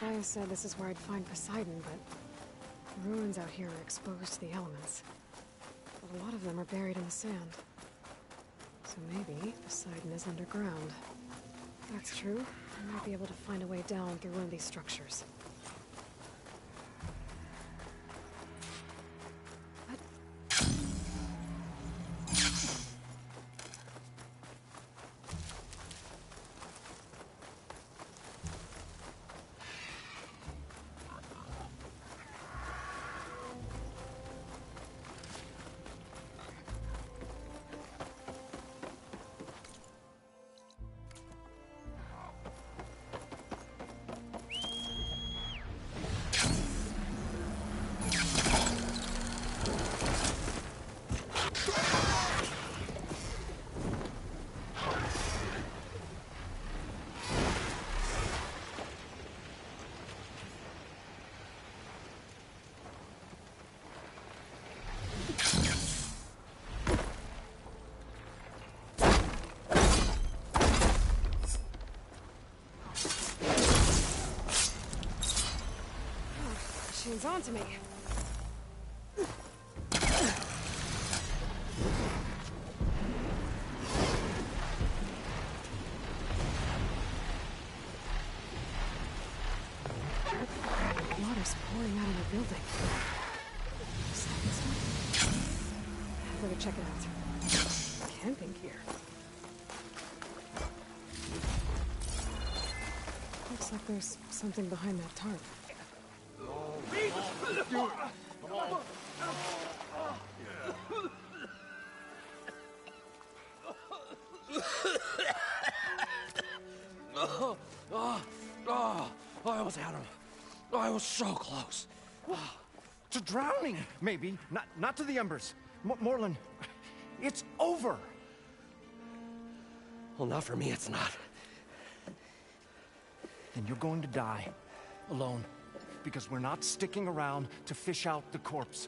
Gaia said this is where I'd find Poseidon, but the ruins out here are exposed to the elements. But a lot of them are buried in the sand. So maybe Poseidon is underground. If that's true, I might be able to find a way down through one of these structures. Machine's on to me. Water's pouring out of the building. Is that this one? I better check it out. Camping gear. Looks like there's something behind that tarp. I almost had him. I was so close. To drowning, maybe. Not to the embers. Morlund, it's over. Well, not for me, it's not. Then you're going to die. Alone. Because we're not sticking around to fish out the corpse.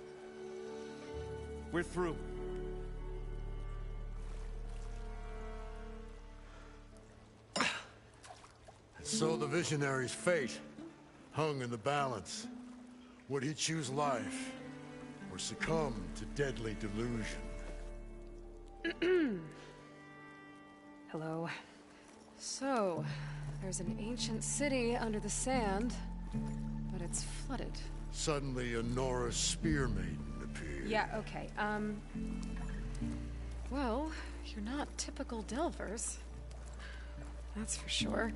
We're through. So the visionary's fate hung in the balance. Would he choose life or succumb to deadly delusion? Hello. So, there's an ancient city under the sand, but it's flooded. Suddenly a Norse spear maiden appeared. Yeah, okay, well, you're not typical Delvers. That's for sure.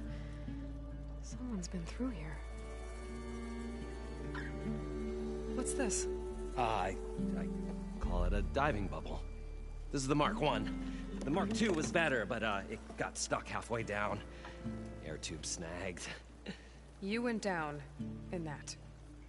Someone's been through here. What's this? I call it a diving bubble. This is the Mark I. The Mark II was better, but it got stuck halfway down. Air tube snagged. You went down in that.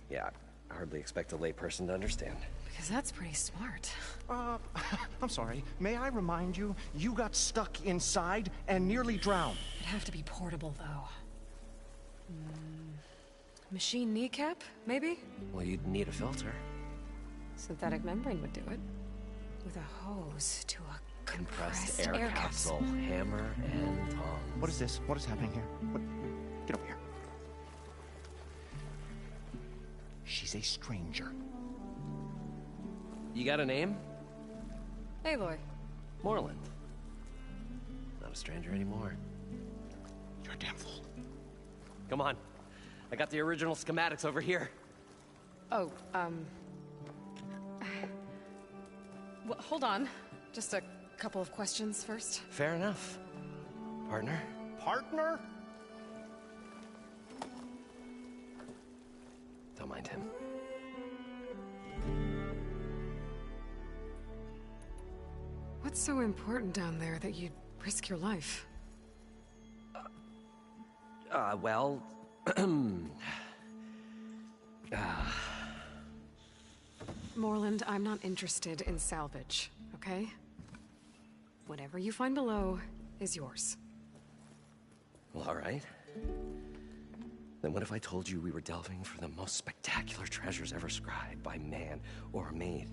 Yeah, I hardly expect a layperson to understand. Because that's pretty smart. I'm sorry. May I remind you, you got stuck inside and nearly drowned. It'd have to be portable, though. Machine kneecap, maybe? Well, you'd need a filter. Synthetic membrane would do it. With a hose to a compressed air capsule. Hammer and tongs. What is this? What is happening here? What? Get over here. She's a stranger. You got a name? Aloy. Morlund. Not a stranger anymore. You're a damn fool. Come on. I got the original schematics over here. Oh, well, hold on. Just a couple of questions first. Fair enough. Partner? Partner? Don't mind him. What's so important down there that you'd risk your life? Well... Morlund, I'm not interested in salvage, okay? Whatever you find below is yours. Well, all right. Then what if I told you we were delving for the most spectacular treasures ever scribed by man or maid?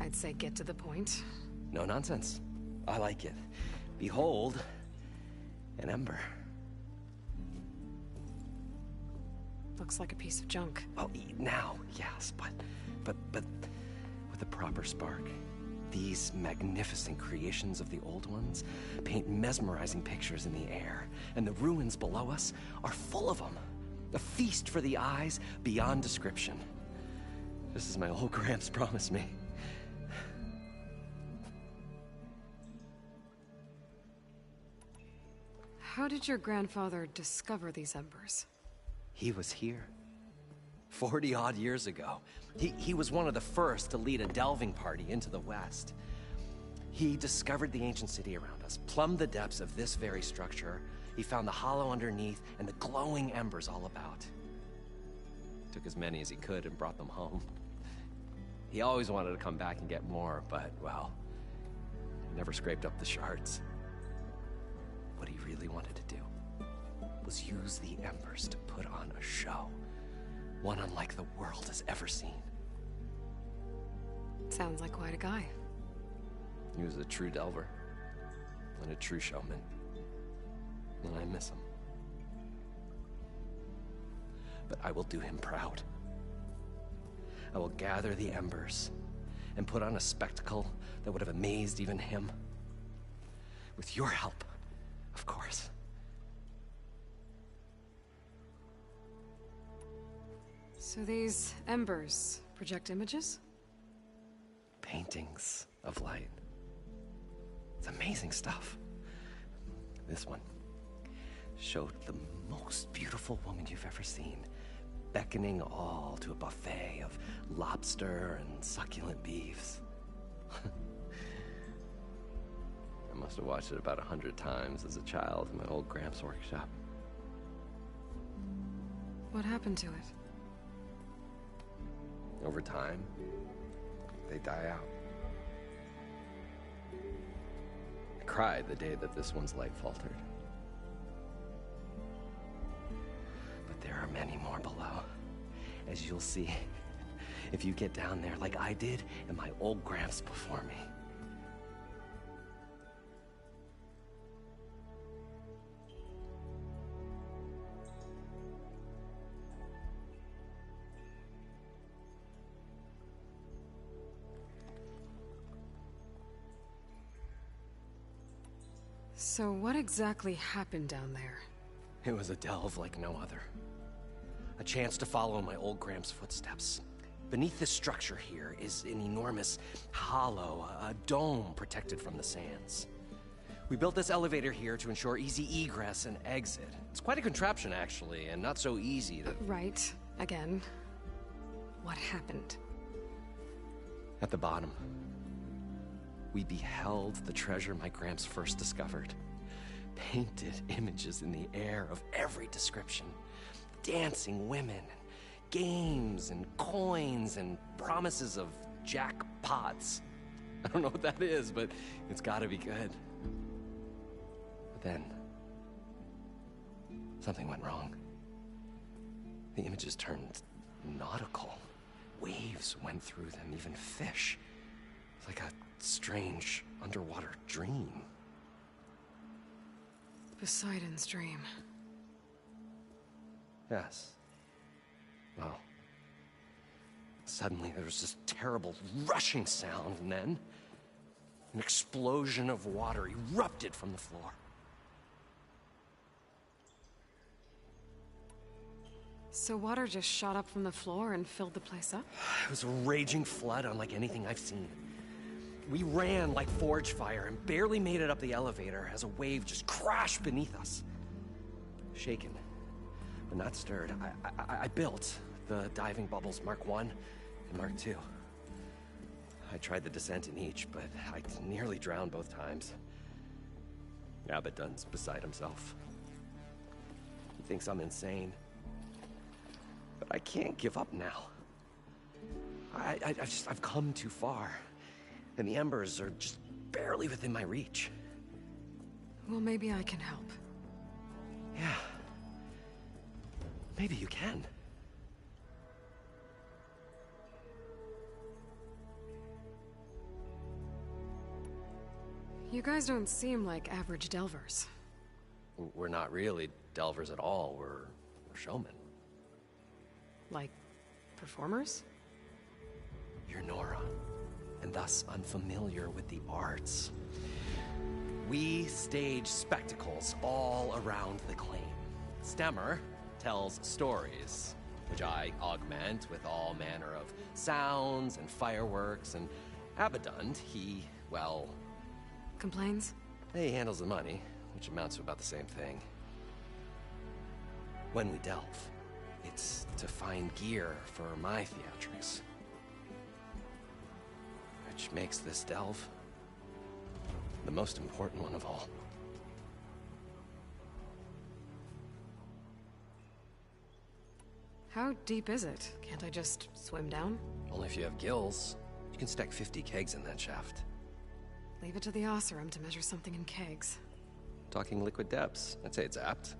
I'd say get to the point. No nonsense. I like it. Behold, an ember. Looks like a piece of junk. Well, now, yes, but with a proper spark. These magnificent creations of the old ones paint mesmerizing pictures in the air, and the ruins below us are full of them. A feast for the eyes beyond description. Just as my old Gramps promised me. How did your grandfather discover these embers? He was here 40-odd years ago. He was one of the first to lead a delving party into the West. He discovered the ancient city around us, plumbed the depths of this very structure. He found the hollow underneath and the glowing embers all about. Took as many as he could and brought them home. He always wanted to come back and get more, but, well, never scraped up the shards. What he really wanted to do was use the embers to put on a show. One unlike the world has ever seen. Sounds like quite a guy. He was a true delver, and a true showman. And I miss him. But I will do him proud. I will gather the embers and put on a spectacle that would have amazed even him. With your help, of course. So these embers project images? Paintings of light. It's amazing stuff. This one showed the most beautiful woman you've ever seen, beckoning all to a buffet of lobster and succulent beefs. I must have watched it about 100 times as a child in my old Gramps workshop. What happened to it? Over time, they die out. I cried the day that this one's light faltered. But there are many more below, as you'll see if you get down there like I did and my old Gramps before me. So what exactly happened down there? It was a delve like no other. A chance to follow my old Gramps' footsteps. Beneath this structure here is an enormous hollow, a dome protected from the sands. We built this elevator here to ensure easy egress and exit. It's quite a contraption, actually, and not so easy to... Right. Again. What happened? At the bottom, we beheld the treasure my Gramps first discovered. Painted images in the air of every description. Dancing women, games and coins and promises of jackpots. I don't know what that is, but it's gotta be good. But then, something went wrong. The images turned nautical. Waves went through them, even fish. It's like a strange underwater dream. Poseidon's dream. Yes. Well, suddenly there was this terrible rushing sound, and then an explosion of water erupted from the floor. So water just shot up from the floor and filled the place up? It was a raging flood unlike anything I've seen. We ran like forge fire and barely made it up the elevator as a wave just crashed beneath us. Shaken, but not stirred, I built the diving bubbles Mark I and Mark II. I tried the descent in each, but I nearly drowned both times. Abaddon's beside himself. He thinks I'm insane. But I can't give up now. I've come too far. And the embers are just barely within my reach. Well, maybe I can help. Yeah. Maybe you can. You guys don't seem like average delvers. We're not really delvers at all. We're showmen. Like, performers? You're Nora, and thus unfamiliar with the arts. We stage spectacles all around the claim. Stemmer tells stories, which I augment with all manner of sounds and fireworks, and Abaddon, he, well... Complains? He handles the money, which amounts to about the same thing. When we delve, it's to find gear for my theatrics. Which makes this delve the most important one of all. How deep is it? Can't I just swim down? Only if you have gills. You can stack 50 kegs in that shaft. Leave it to the Oseram to measure something in kegs. Talking liquid depths, I'd say it's apt.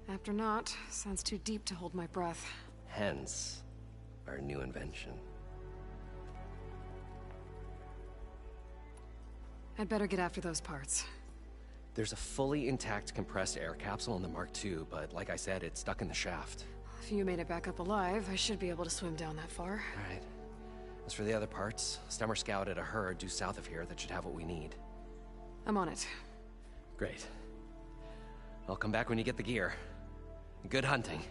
After not, sounds too deep to hold my breath. Hence, our new invention. I'd better get after those parts. There's a fully intact compressed air capsule in the Mark II, but like I said, it's stuck in the shaft. If you made it back up alive, I should be able to swim down that far. All right. As for the other parts, Stemmer scouted a herd due south of here that should have what we need. I'm on it. Great. I'll come back when you get the gear. Good hunting.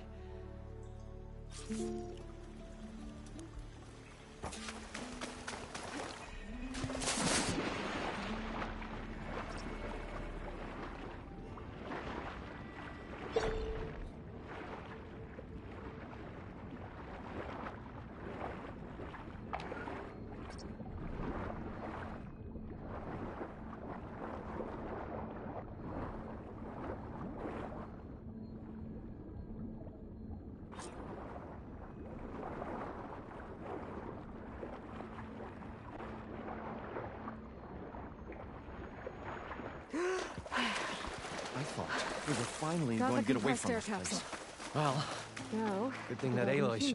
I thought we were finally Got going the to get away compressed from air this capsule. place. Well, Now, good thing that without Aloy any-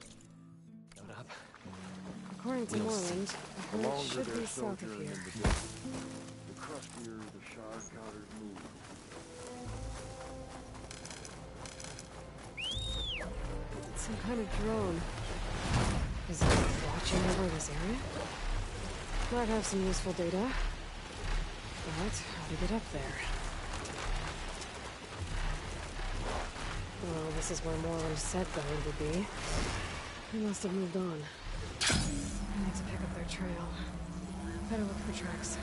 showed up. According to We'll see. Moreland, the The herd longer should their be south of sojourn here. in the desert, the crustier the Shard counters move. It's some kind of drone. Is it watching over this area? Might have some useful data. But how to get up there? Well, this is where Moreland said the herd would be. They must have moved on. I need to pick up their trail. Better look for tracks.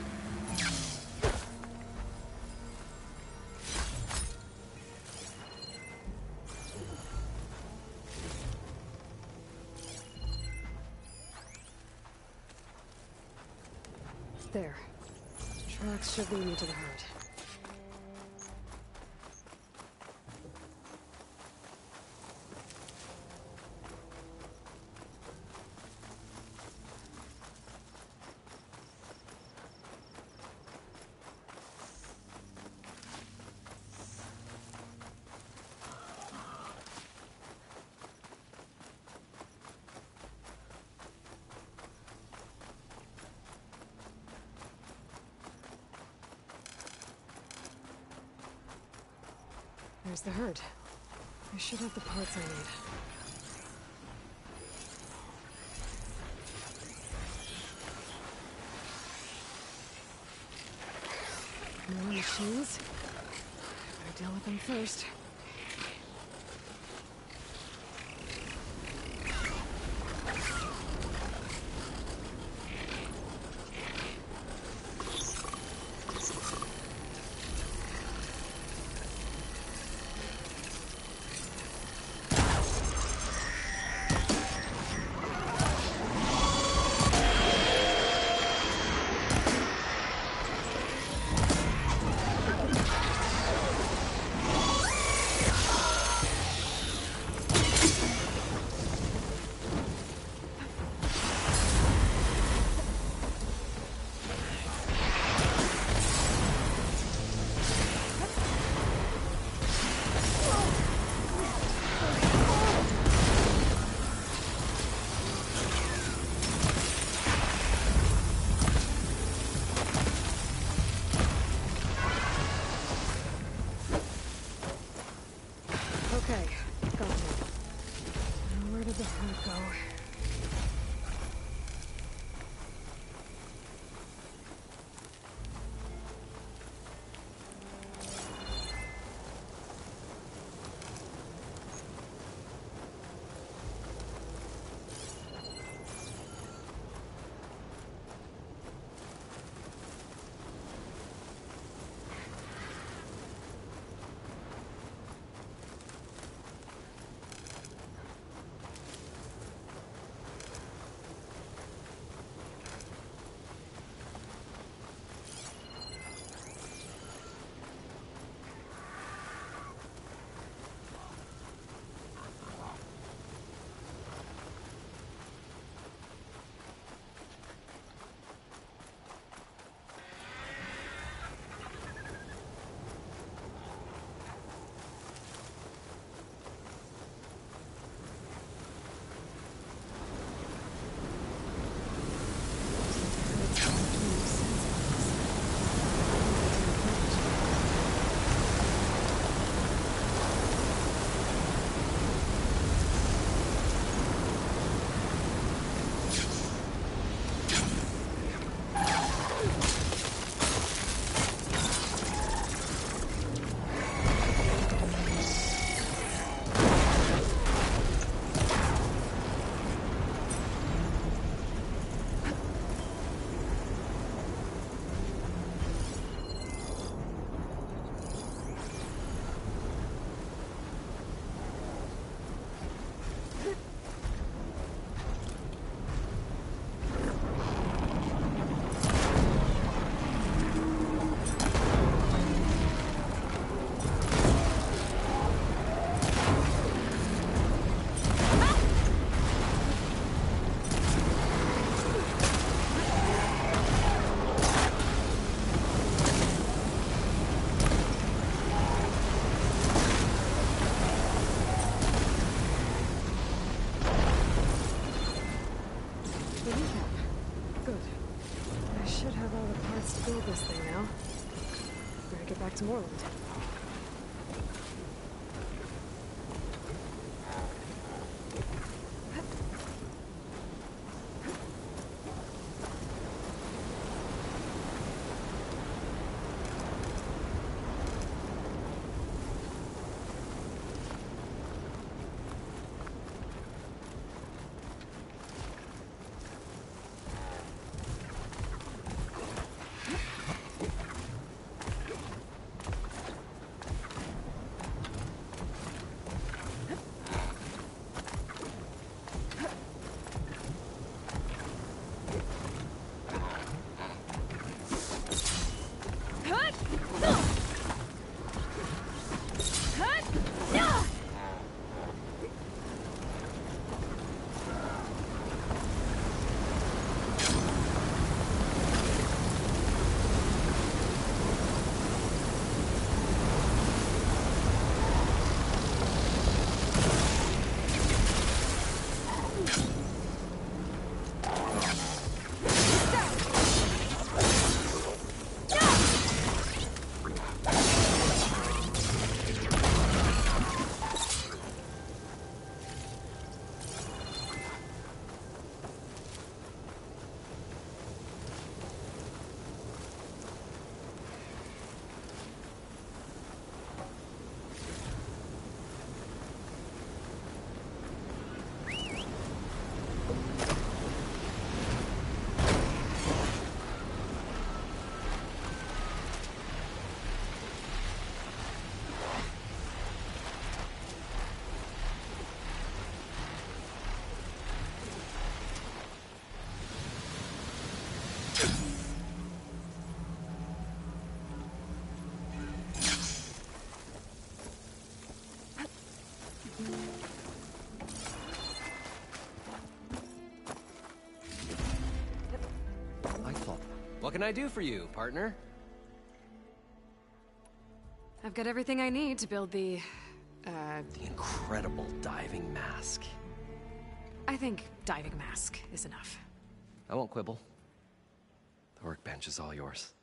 There. Tracks should lead me to the herd. There's the herd. I should have the parts I need. More machines. Better deal with them first. the herd go? Build this thing now. Better get back to Morland. What can I do for you, partner? I've got everything I need to build the incredible diving mask. I think diving mask is enough. I won't quibble. The workbench is all yours.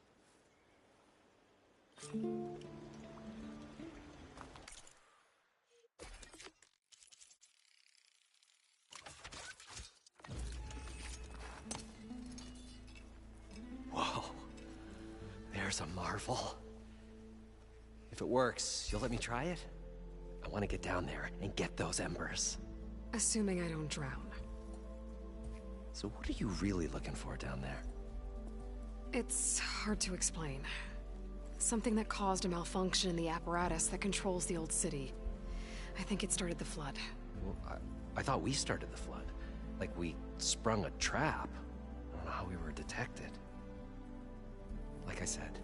power's a marvel. If it works, you'll let me try it? I want to get down there and get those embers. Assuming I don't drown. So what are you really looking for down there? It's hard to explain. Something that caused a malfunction in the apparatus that controls the old city. I think it started the flood. Well, I thought we started the flood. Like we sprung a trap. I don't know how we were detected. Like I said,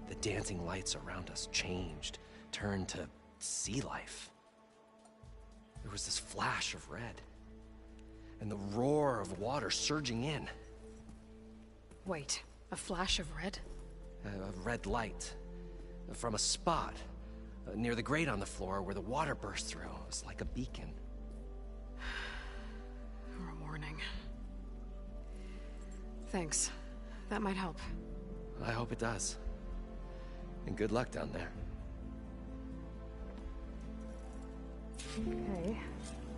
the dancing lights around us changed, turned to sea life. There was this flash of red, and the roar of water surging in. Wait, a flash of red? A red light from a spot near the grate on the floor where the water burst through. It was like a beacon. Or a warning. Thanks. That might help. I hope it does. And good luck down there. Okay,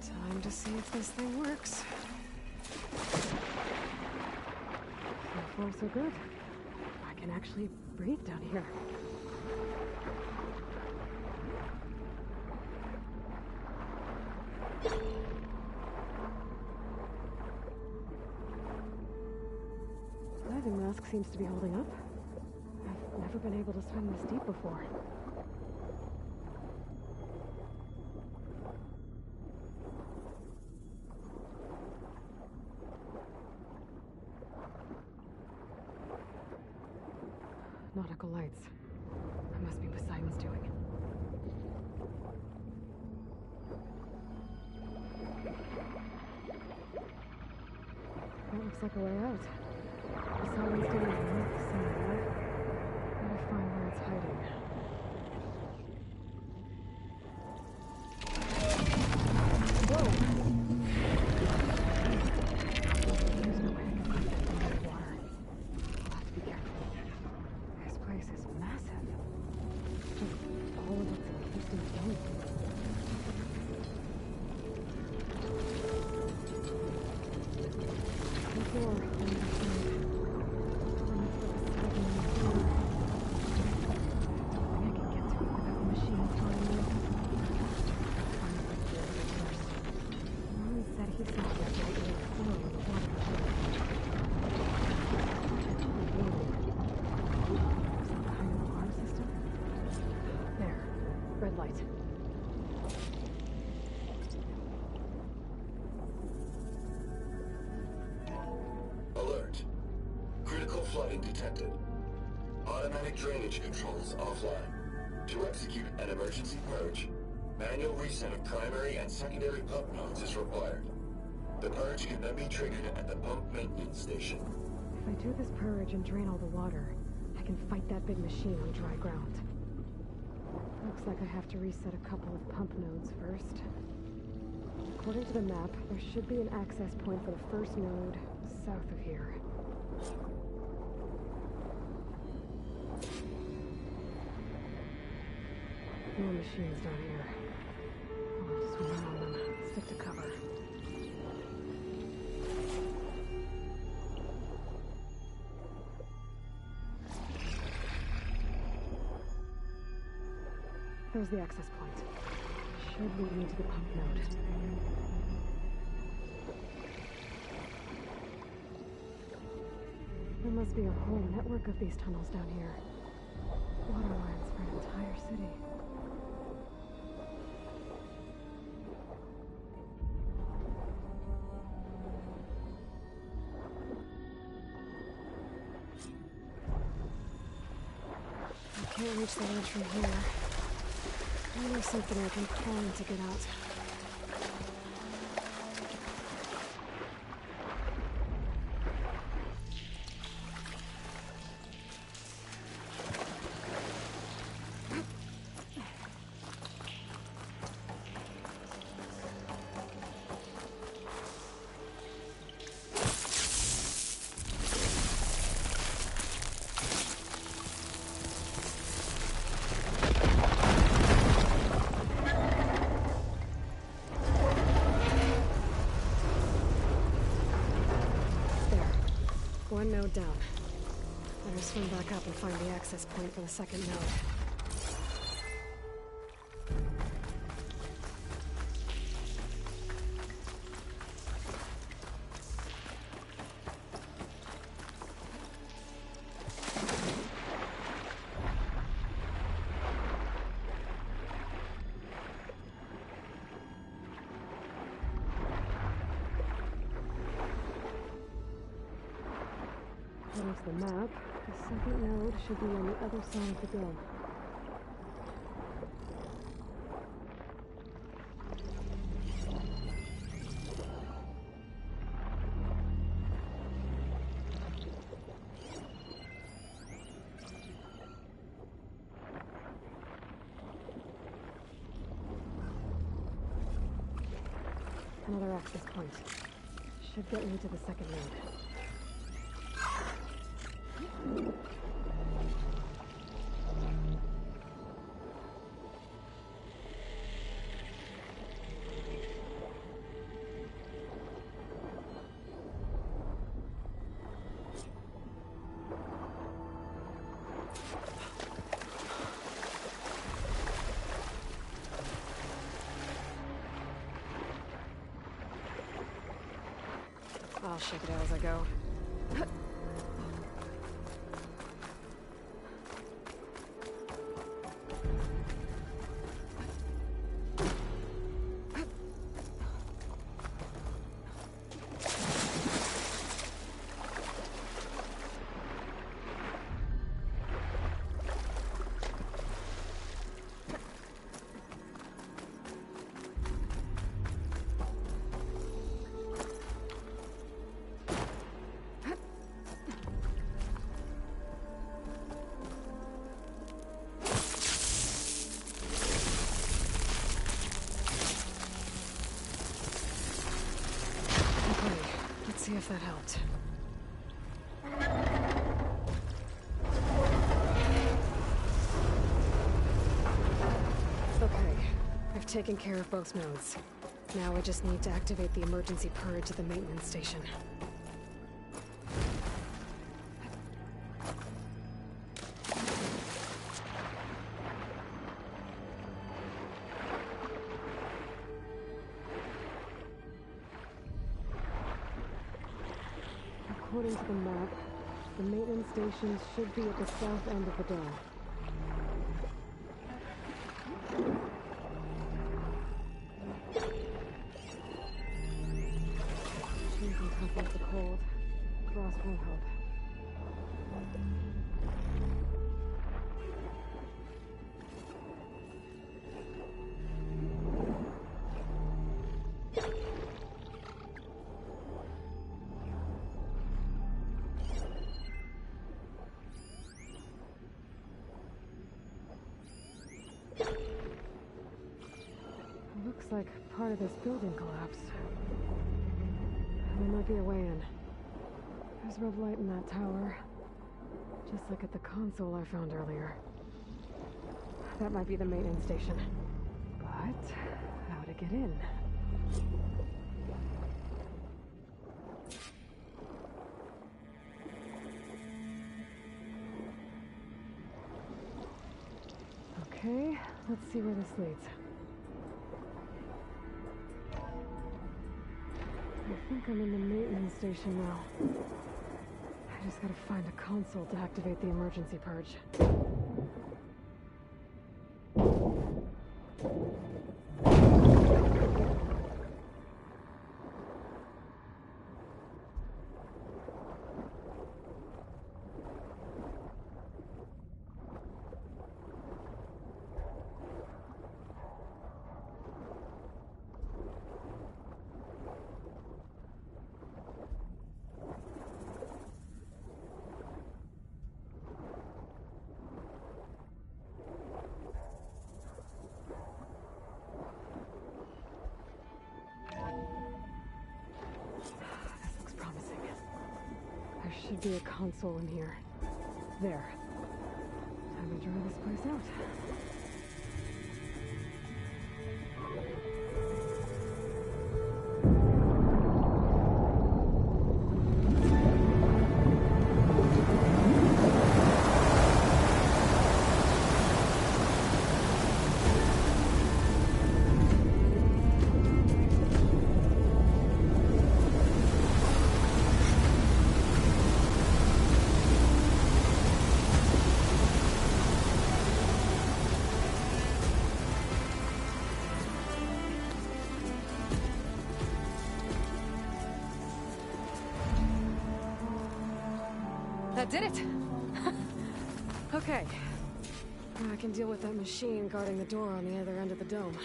time to see if this thing works. So far, so good. I can actually breathe down here. Diving mask seems to be holding up. I've never been able to swim this deep before. Nautical lights. That must be Poseidon's doing. That looks like a way out. Poseidon's doing the somewhere. Gotta find where it's hiding. Whoa! There's no way I can find that thing in the water. I'll have to be careful. This place is massive. Just all of it's encased in stone. The door on the other side. And it's where the Poseidon is. I don't think I can get to it without the machine telling me. I'll find a way to get it first. Ron said he saw that regular flow in the water. Some kind of alarm system? There. Red light. Alert. Critical flooding detected. Automatic drainage controls offline. To execute an emergency purge, manual reset of primary and secondary pump nodes is required. The purge can then be triggered at the pump maintenance station. If I do this purge and drain all the water, I can fight that big machine on dry ground. Looks like I have to reset a couple of pump nodes first. According to the map, there should be an access point for the first node south of here. More machines down here. I'll have to swim around them. Stick to cover. There's the access point. Should lead me to the pump node. There must be a whole network of these tunnels down here. Water lines for an entire city. I can't reach the ledge from here. Maybe something I can climb to get out. One node down. Better swim back up and find the access point for the second node. According to the map, the second node should be on the other side of the door. Another access point. Should get me to the second node. I'll shake it out as I go. See if that helped. Okay, I've taken care of both nodes. Now I just need to activate the emergency purge at the maintenance station. According to the map, the maintenance stations should be at the south end of the dome. Machines can tough out the cold. Frost won't help. Looks like part of this building collapsed. There might be a way in. There's red light in that tower. Just like at the console I found earlier. That might be the maintenance station. But how to get in? Okay, let's see where this leads. I think I'm in the maintenance station now. I just gotta find a console to activate the emergency purge. Should be a console in here. There. Time to dry this place out. That did it! Okay. Now I can deal with that machine guarding the door on the other end of the dome.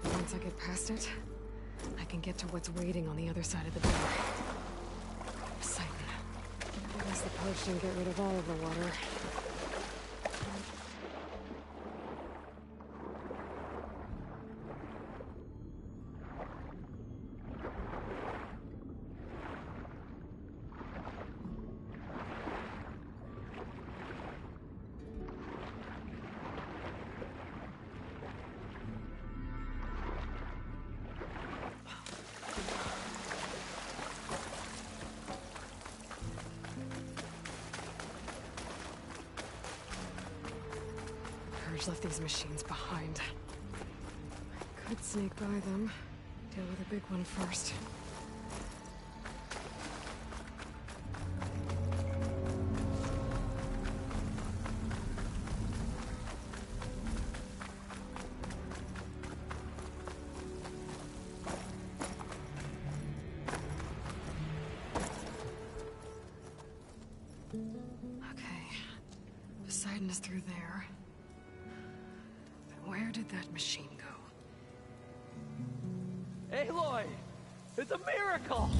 Once I get past it, I can get to what's waiting on the other side of the door. Poseidon. I guess the purge didn't get rid of all of the water. Purge left these machines behind. I could sneak by them. Deal with the big one first. Okay. Poseidon is through there. But where did that machine go? Aloy! It's a miracle!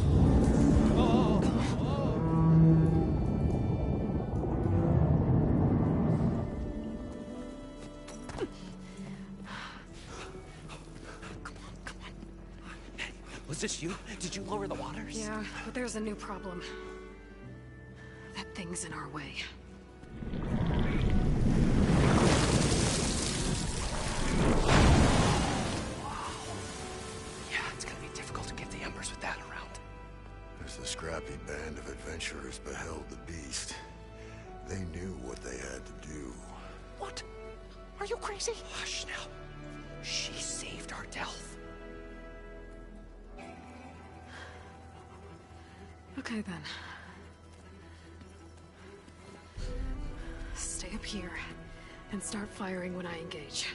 Was this you? Did you lower the waters? Yeah, but there's a new problem. That thing's in our way. Yeah, it's gonna be difficult to get the Embers with that around. As the scrappy band of adventurers beheld the beast, they knew what they had to do. What? Are you crazy? Hush now. She saved our Delph. Okay then. Stay up here and start firing when I engage.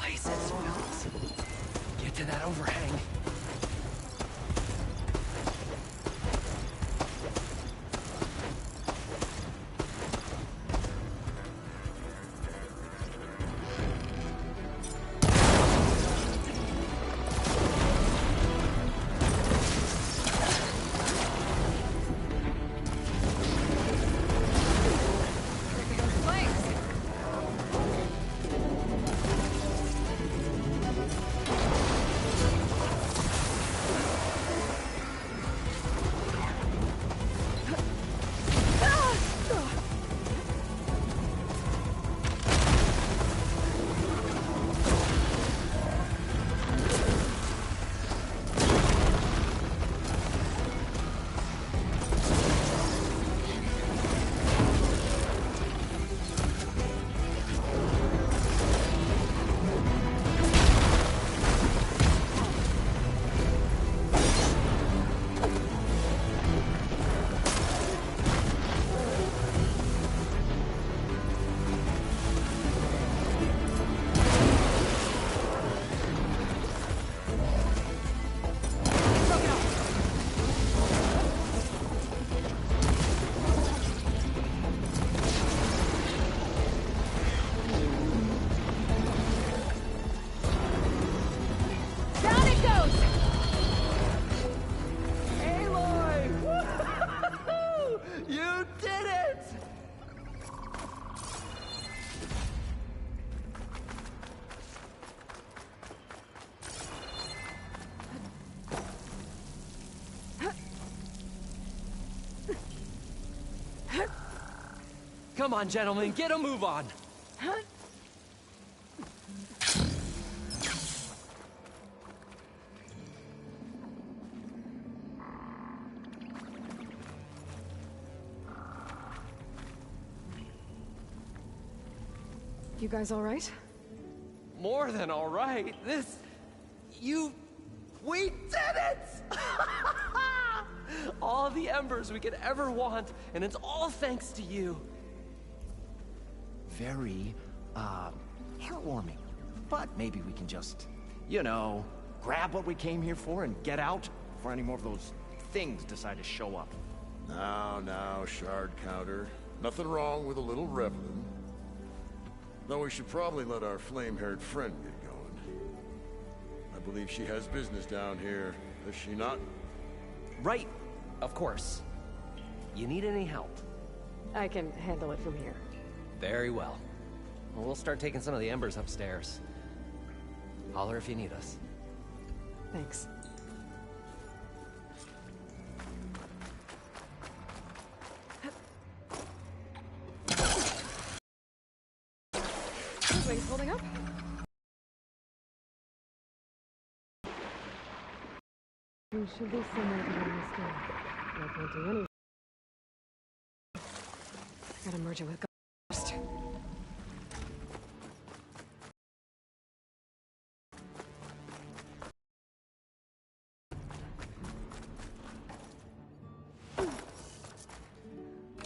Places, Wells. Get to that overhang. Come on, gentlemen, get a move on. You guys all right? more than all right. We did it! All the embers we could ever want, and it's all thanks to you. Very, heartwarming. But maybe we can just, you know, grab what we came here for and get out before any more of those things decide to show up. Now, Shard Counter. Nothing wrong with a little reveling. Though we should probably let our flame-haired friend get going. I believe she has business down here, does she not? Right, of course. You need any help? I can handle it from here. Very well. Well, we'll start taking some of the embers upstairs. Holler if you need us. Thanks. Wings holding up? You should be somewhere behind this door. I can't do anything. I gotta merge it with Ghost.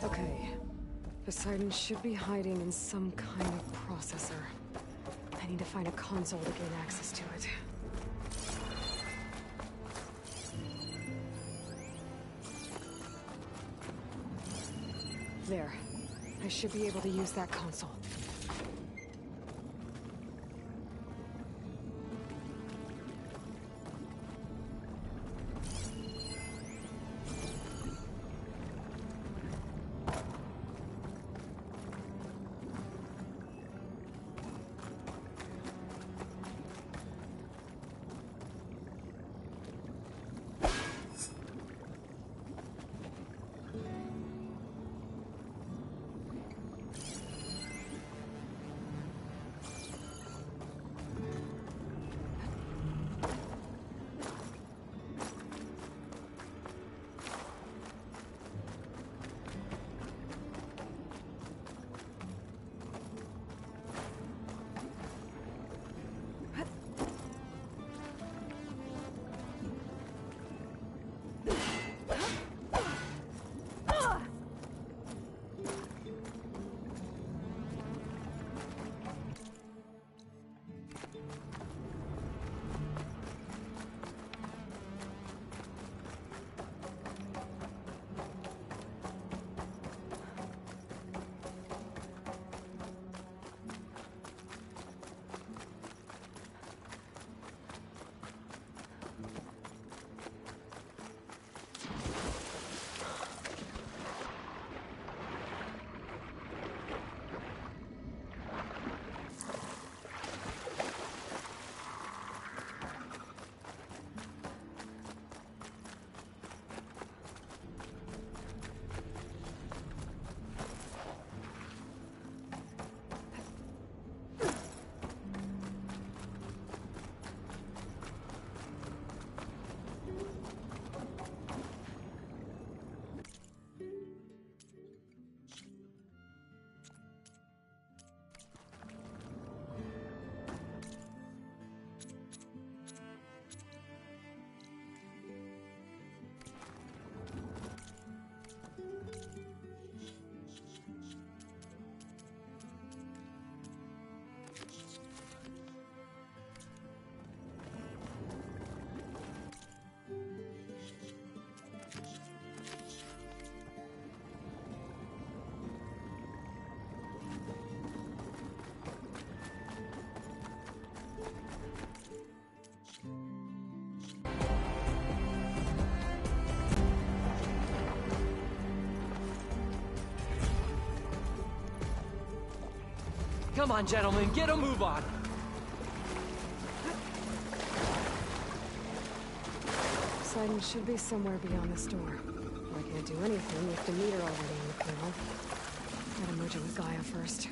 Okay. Poseidon should be hiding in some kind of processor. I need to find a console to gain access to it. There. I should be able to use that console. Come on, gentlemen, get a move on. Poseidon should be somewhere beyond this door. I can't do anything with Demeter already in the kernel. Gotta merge it with Gaia first.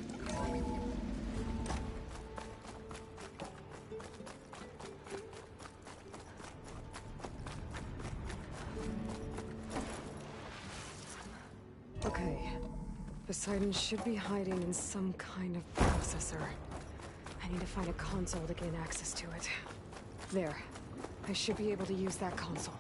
Okay. Poseidon should be hiding in some kind of processor. I need to find a console to gain access to it. There. I should be able to use that console.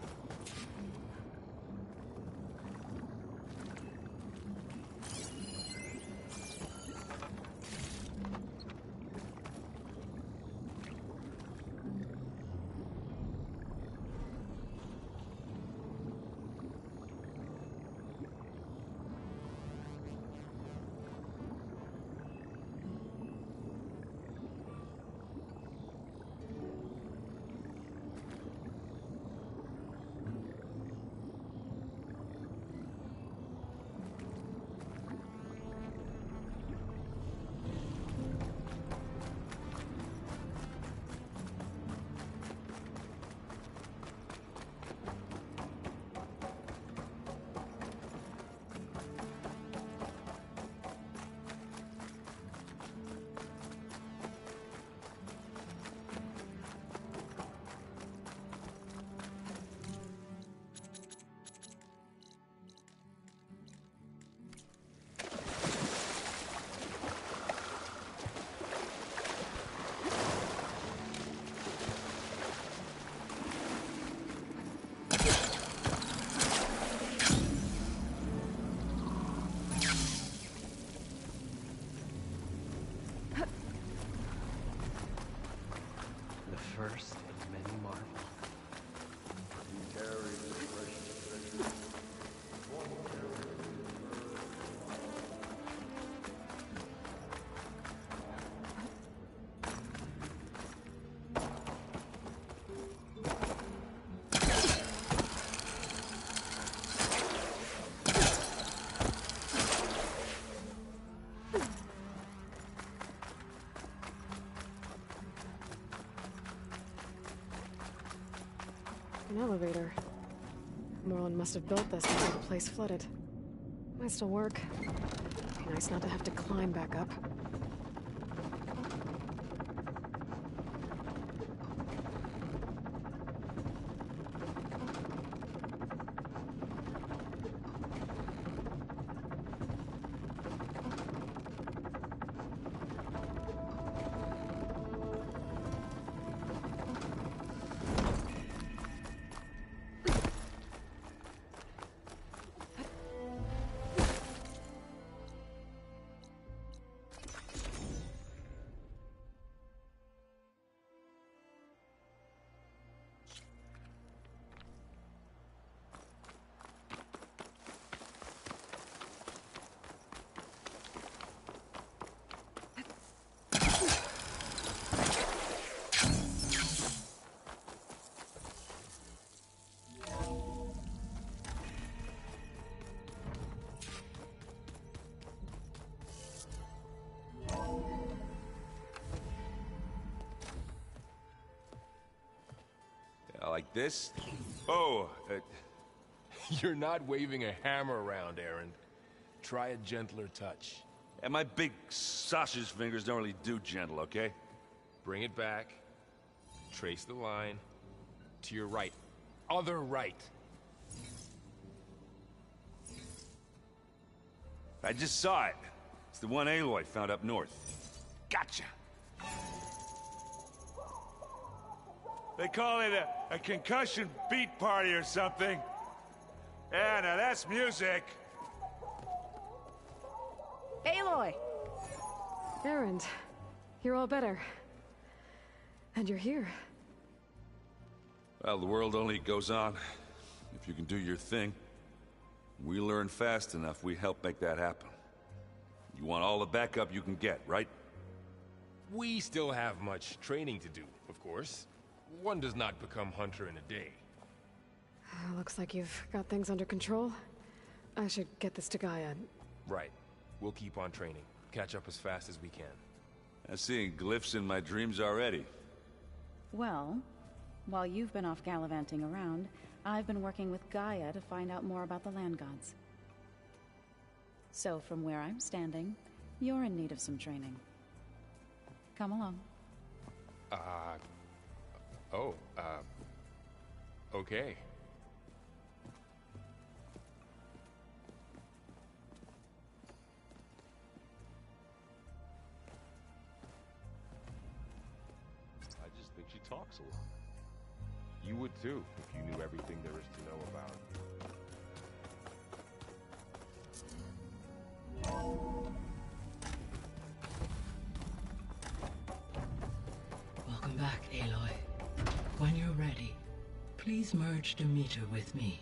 First of many marvels. An elevator. Moreland must have built this before the place flooded. Might still work. Be nice not to have to climb back up. Like this? Oh, you're not waving a hammer around, Aaron. Try a gentler touch. And my big sausage fingers don't really do gentle, okay? Bring it back. Trace the line. To your right. Other right. I just saw it. It's the one Aloy found up north. Gotcha! They call it a concussion beat party or something. Yeah, now that's music. Aloy! Erend, you're all better. And you're here. Well, the world only goes on if you can do your thing. We learn fast enough, we help make that happen. You want all the backup you can get, right? We still have much training to do, of course. One does not become hunter in a day. Looks like you've got things under control. I should get this to Gaia. Right. We'll keep on training. Catch up as fast as we can. I'm seeing glyphs in my dreams already. Well, while you've been off gallivanting around, I've been working with Gaia to find out more about the land gods. So from where I'm standing, you're in need of some training. Come along. Okay. Uxal. You would too, if you knew everything there is to know about it. Welcome back, Aloy. When you're ready, please merge Demeter with me.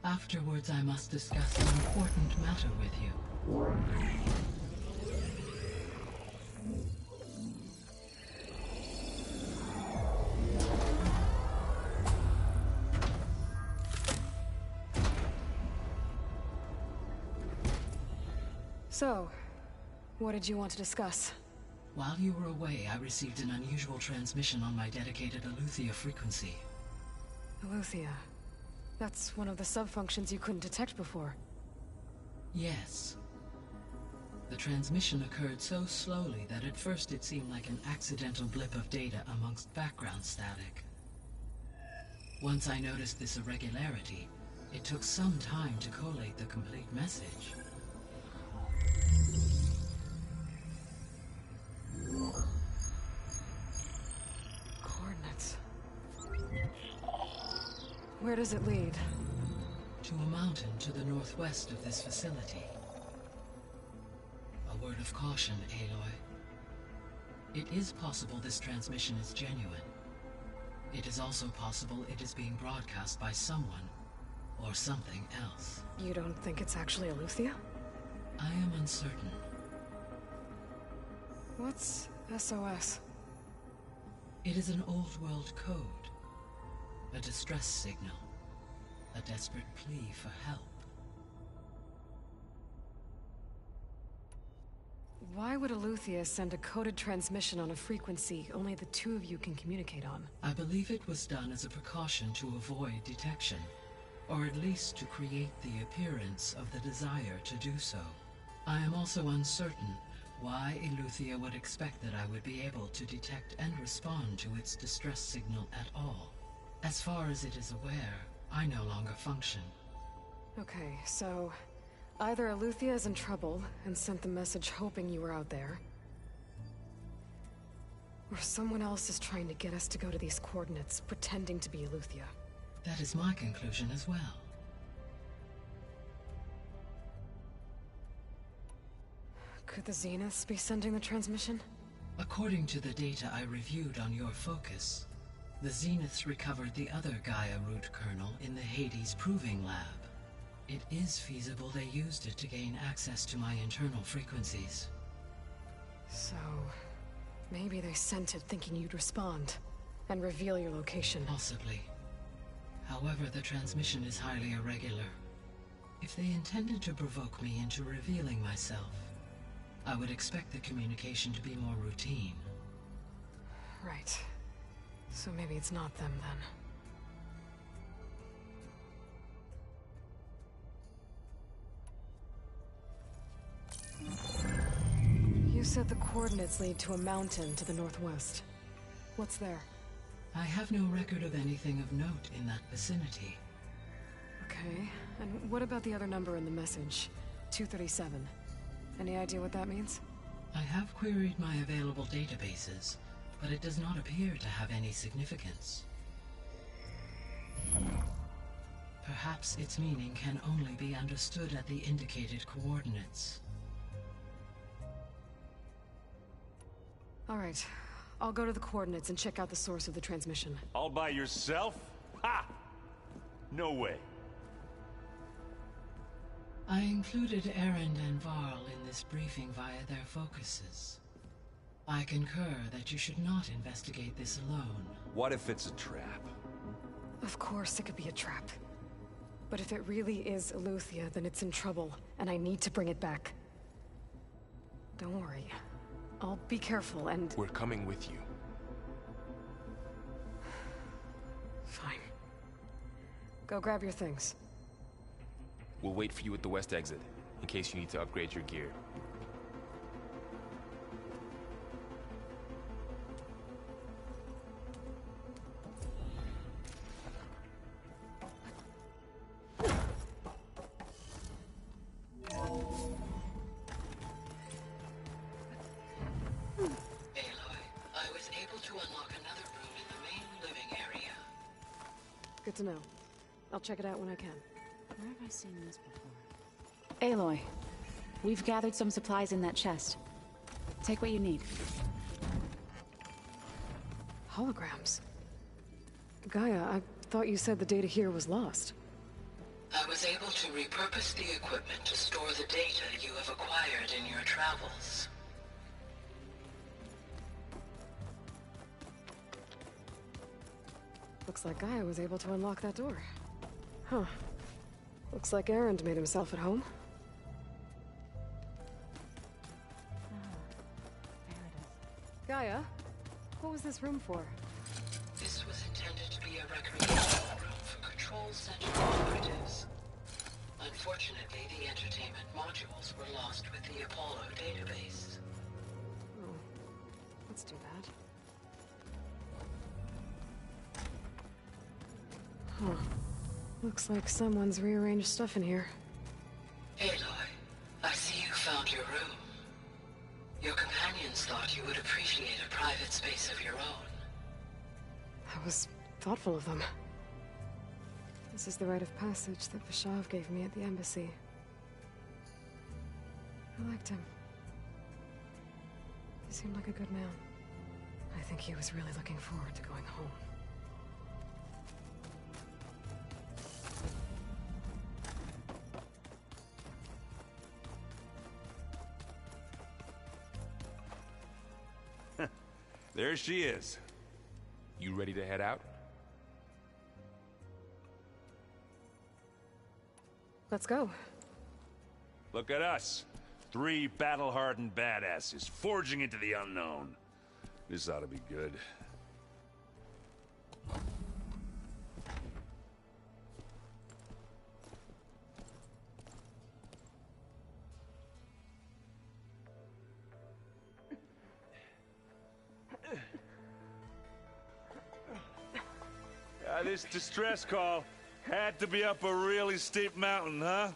Afterwards, I must discuss an important matter with you. So, what did you want to discuss? While you were away, I received an unusual transmission on my dedicated Eleuthia frequency. Eleuthia. That's one of the sub-functions you couldn't detect before. Yes. The transmission occurred so slowly that at first it seemed like an accidental blip of data amongst background static. Once I noticed this irregularity, it took some time to collate the complete message. Coordinates. Where does it lead? To a mountain to the northwest of this facility. A word of caution, Aloy. It is possible this transmission is genuine. It is also possible it is being broadcast by someone or something else. You don't think it's actually Eleuthia? I am uncertain. What's SOS? It is an old-world code. A distress signal. A desperate plea for help. Why would Eleuthia send a coded transmission on a frequency only the two of you can communicate on? I believe it was done as a precaution to avoid detection, or at least to create the appearance of the desire to do so. I am also uncertain why Eleuthia would expect that I would be able to detect and respond to its distress signal at all. As far as it is aware, I no longer function. Okay, so either Eleuthia is in trouble and sent the message hoping you were out there, or someone else is trying to get us to go to these coordinates, pretending to be Eleuthia. That is my conclusion as well. Could the Zeniths be sending the transmission? According to the data I reviewed on your focus, the Zeniths recovered the other Gaia root kernel in the Hades Proving Lab. It is feasible they used it to gain access to my internal frequencies. So, maybe they sent it thinking you'd respond and reveal your location. Possibly. However, the transmission is highly irregular. If they intended to provoke me into revealing myself, I would expect the communication to be more routine. Right. So maybe it's not them then. You said the coordinates lead to a mountain to the northwest. What's there? I have no record of anything of note in that vicinity. Okay, and what about the other number in the message? 237. Any idea what that means? I have queried my available databases, but it does not appear to have any significance. Perhaps its meaning can only be understood at the indicated coordinates. All right. I'll go to the coordinates and check out the source of the transmission. All by yourself? Ha! No way. I included Erend and Varl in this briefing via their focuses. I concur that you should not investigate this alone. What if it's a trap? Of course it could be a trap. But if it really is Eleuthia, then it's in trouble, and I need to bring it back. Don't worry. I'll be careful and... We're coming with you. Fine. Go grab your things. We'll wait for you at the west exit, in case you need to upgrade your gear. Aloy, I was able to unlock another room in the main Good to know. I'll check it out when I can. Where have I seen this before? Aloy, we've gathered some supplies in that chest. Take what you need. Holograms? Gaia, I thought you said the data here was lost. I was able to repurpose the equipment to store the data you have acquired in your travels. Looks like Gaia was able to unlock that door. Huh. Looks like Erend made himself at home. There it is. Gaia, what was this room for? This was intended to be a recreation room for Control Center operatives. Unfortunately, the entertainment modules were lost with the Apollo database. Oh, that's too bad. Huh. Looks like someone's rearranged stuff in here. Aloy, I see you found your room. Your companions thought you would appreciate a private space of your own. That was thoughtful of them. This is the rite of passage that Vashav gave me at the embassy. I liked him. He seemed like a good man. I think he was really looking forward to going home. There she is. You ready to head out? Let's go. Look at us. 3 battle-hardened badasses forging into the unknown. This ought to be good. This distress call had to be up a really steep mountain, huh?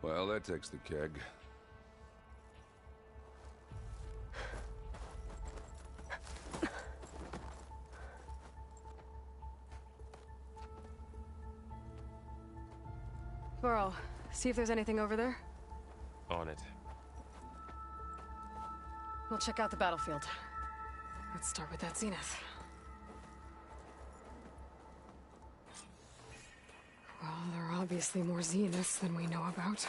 Well, that takes the keg. Burrow, see if there's anything over there. On it. We'll check out the battlefield. Let's start with that Zenith. Well, there are obviously more Zeniths than we know about.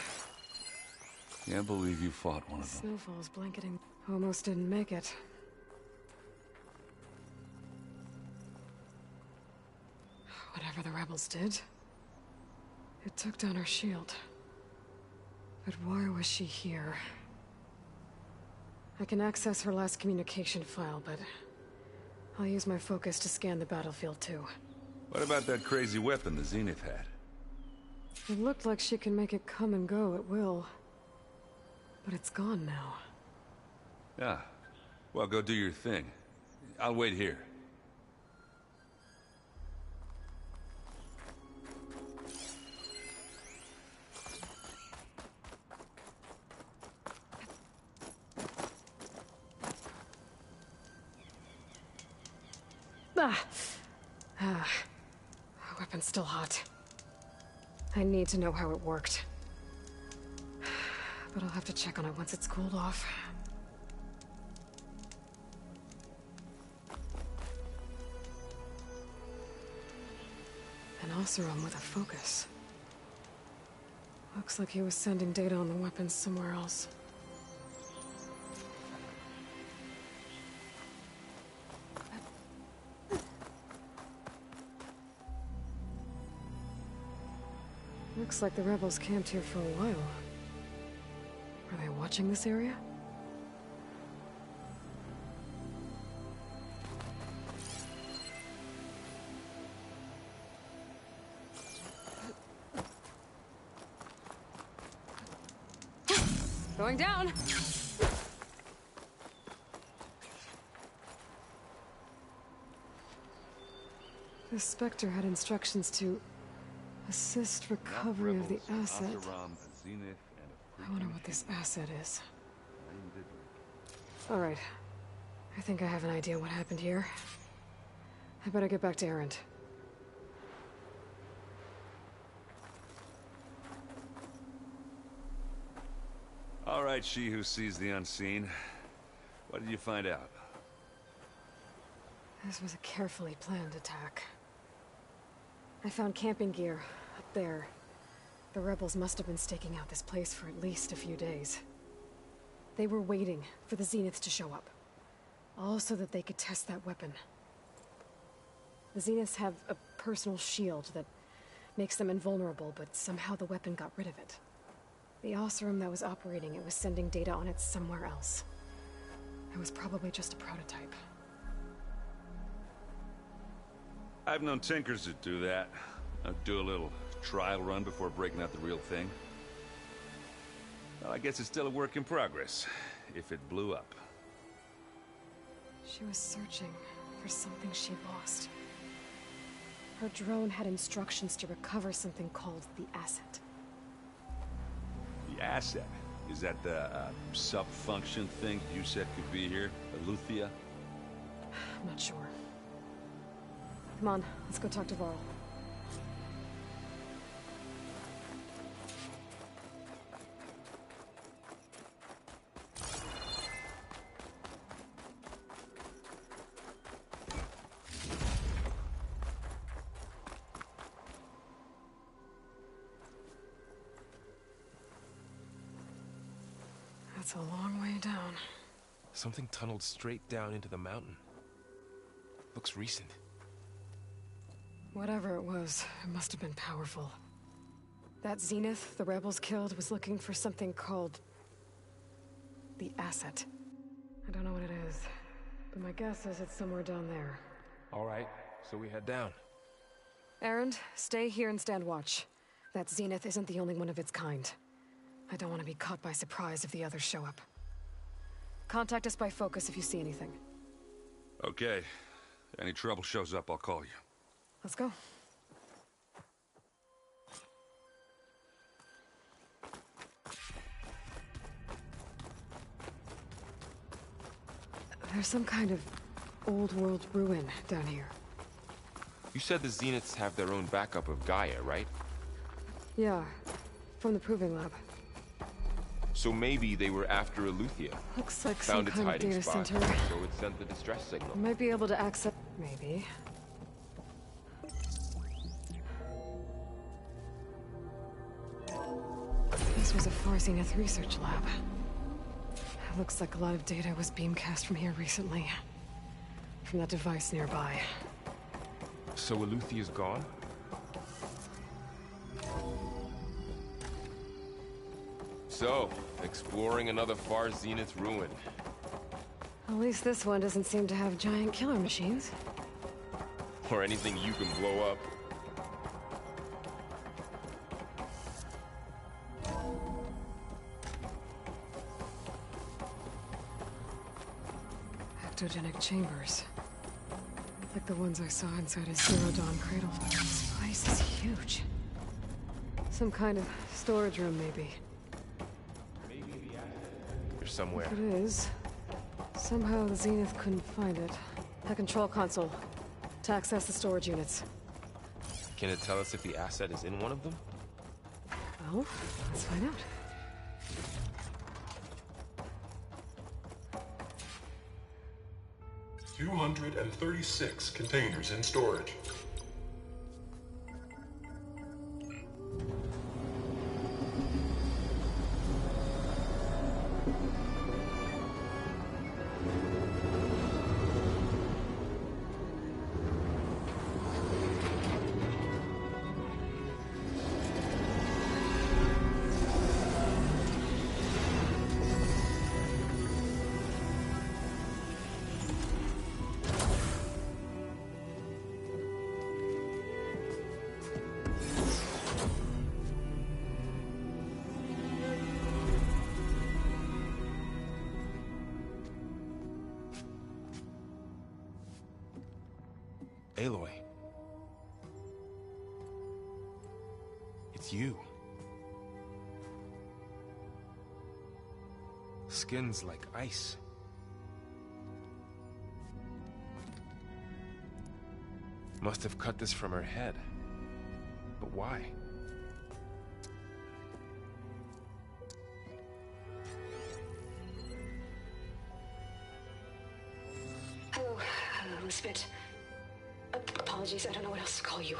Can't believe you fought one of them. Snowfall's blanketing. Almost didn't make it. Whatever the rebels did, it took down her shield. But why was she here? I can access her last communication file, but I'll use my focus to scan the battlefield too. What about that crazy weapon the Zenith had? It looked like she can make it come and go at will. But it's gone now. Yeah. Well, go do your thing. I'll wait here. Weapon's still hot. I need to know how it worked. But I'll have to check on it once it's cooled off. Oseram with a focus. Looks like he was sending data on the weapons somewhere else. Looks like the rebels camped here for a while. Are they watching this area? Going down! The Spectre had instructions to assist recovery of the asset. I wonder what this asset is. Alright. I think I have an idea what happened here. I better get back to Erend. All right, she who sees the unseen. What did you find out? This was a carefully planned attack. I found camping gear up there. The rebels must have been staking out this place for at least a few days. They were waiting for the Zeniths to show up. All so that they could test that weapon. The Zeniths have a personal shield that makes them invulnerable, but somehow the weapon got rid of it. The Oseram that was operating it was sending data on it somewhere else. It was probably just a prototype. I've known tinkers that do that. I'd do a little trial run before breaking out the real thing. Well, I guess it's still a work in progress, if it blew up. She was searching for something she lost. Her drone had instructions to recover something called the asset. The asset? Is that the sub-function thing you said could be here? Eleuthia? I'm not sure. Come on, let's go talk to Varl. That's a long way down. Something tunneled straight down into the mountain. Looks recent. Whatever it was, it must have been powerful. That Zenith the rebels killed was looking for something called the asset. I don't know what it is, but my guess is it's somewhere down there. All right, so we head down. Erend, stay here and stand watch. That Zenith isn't the only one of its kind. I don't want to be caught by surprise if the others show up. Contact us by focus if you see anything. Okay. Any trouble shows up, I'll call you. Let's go. There's some kind of old world ruin down here. You said the Zeniths have their own backup of Gaia, right? Yeah, from the Proving Lab. So maybe they were after Eleuthia. Looks like Found some kind of data spot, center. so it sent the distress signal. Might be able to access... maybe. This was a Far Zenith research lab. It looks like a lot of data was beamcast from here recently. From that device nearby. So Eleuthia's gone? So, exploring another Far Zenith ruin. At least this one doesn't seem to have giant killer machines. Or anything you can blow up. Ectogenic chambers. Like the ones I saw inside a Zero Dawn cradle. This place is huge. Some kind of storage room, maybe. There's somewhere. If it is, somehow the Zenith couldn't find it. A control console to access the storage units. Can it tell us if the asset is in one of them? Well, let's find out. $236 containers in storage. Aloy. It's you. Skin's like ice. Must have cut this from her head. But why? Hello, Elizabeth. Apologies, I don't know what else to call you.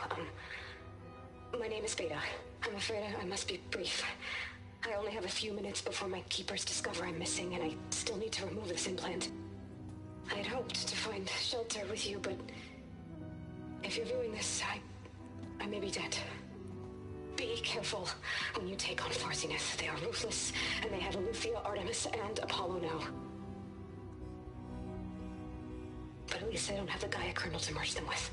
My name is Beta. I'm afraid I must be brief. I only have a few minutes before my keepers discover I'm missing, and I still need to remove this implant. I had hoped to find shelter with you, but if you're viewing this, I may be dead. Be careful when you take on Far Zenith. They are ruthless, and they have Eleuthia, Artemis, and Apollo now. But at least they don't have the Gaia kernel to merge them with.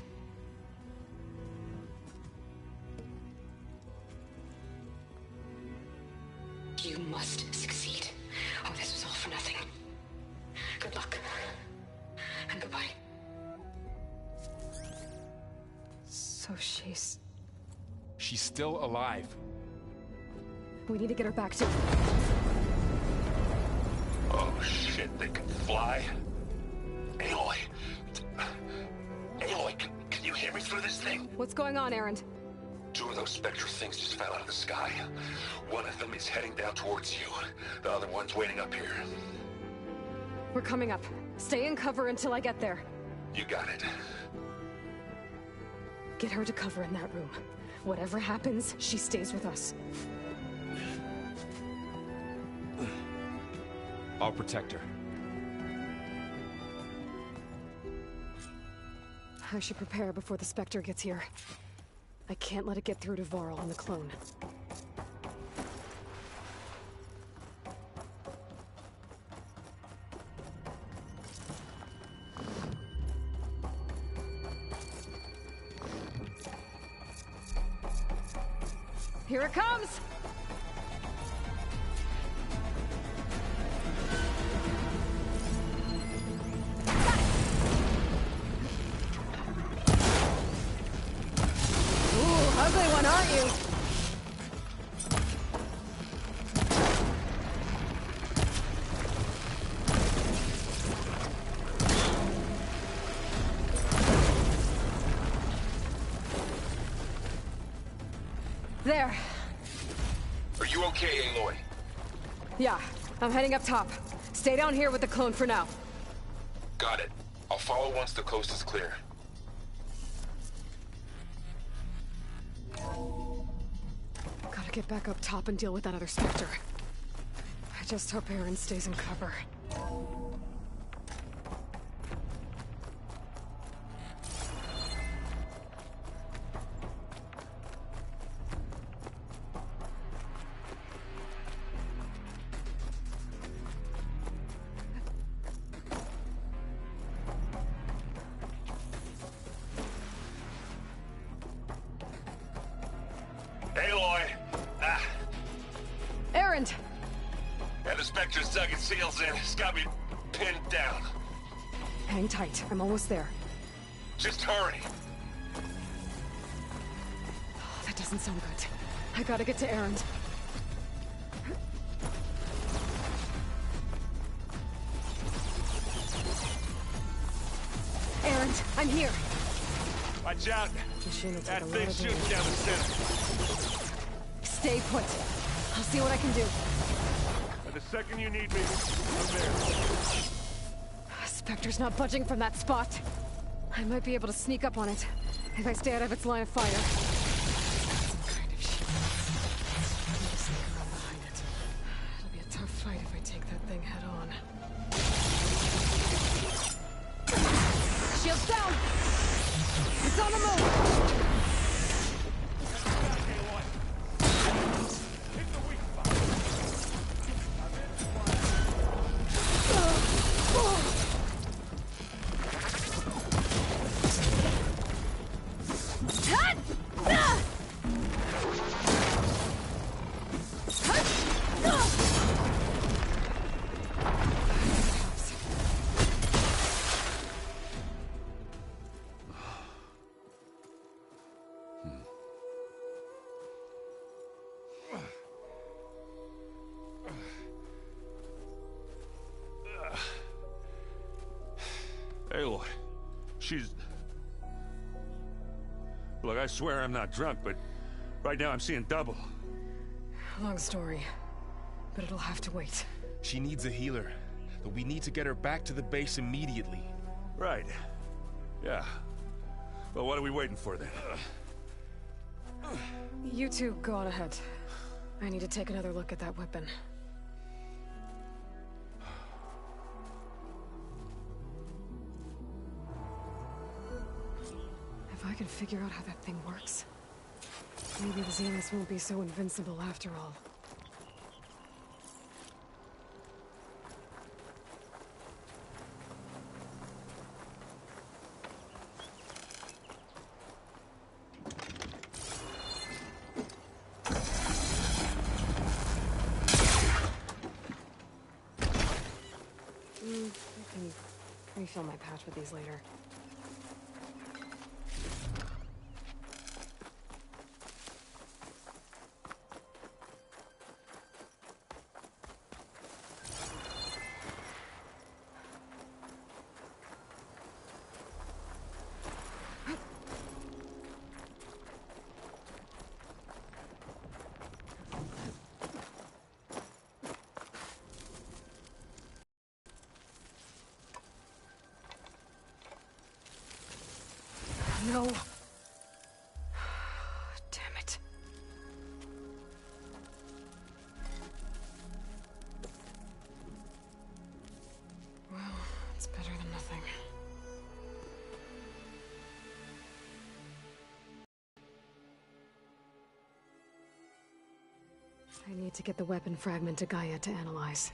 You must succeed, or this was all for nothing. Good luck, and goodbye. So she's still alive. We need to get her back to... Oh shit, they can fly? Aloy. Aloy, can you hear me through this thing? What's going on, Erend? 2 of those Spectre things just fell out of the sky. One of them is heading down towards you. The other one's waiting up here. We're coming up. Stay in cover until I get there. You got it. Get her to cover in that room. Whatever happens, she stays with us. I'll protect her. I should prepare before the Spectre gets here. I can't let it get through to Varl and the clone. Here it comes! Ugly one, aren't you? There. Are you okay, Aloy? Yeah, I'm heading up top. Stay down here with the clone for now. Got it. I'll follow once the coast is clear. Gotta get back up top and deal with that other Spectre. I just hope Erend stays in cover. Aloy! Erend! And the Spectre's dug its heels in. It's got me pinned down. Hang tight. I'm almost there. Just hurry. Oh, that doesn't sound good. I gotta get to Erend. Erend, I'm here. Watch out. That thing shoots down the center. Stay put. I'll see what I can do. And the second you need me, I'm there. Spectre's not budging from that spot. I might be able to sneak up on it if I stay out of its line of fire. Some kind of shield. I need to sneak around behind it. It'll be a tough fight if I take that thing head on. Shield's down! It's on the move! she's... Look, I swear I'm not drunk, but right now I'm seeing double. Long story, but it'll have to wait. She needs a healer, but we need to get her back to the base immediately. Right. Yeah. Well, what are we waiting for then? You two go on ahead. I need to take another look at that weapon. If I can figure out how that thing works, maybe the Zeniths won't be so invincible after all. I can refill my pouch with these later. No. Damn it. Well, it's better than nothing. I need to get the weapon fragment to Gaia to analyze.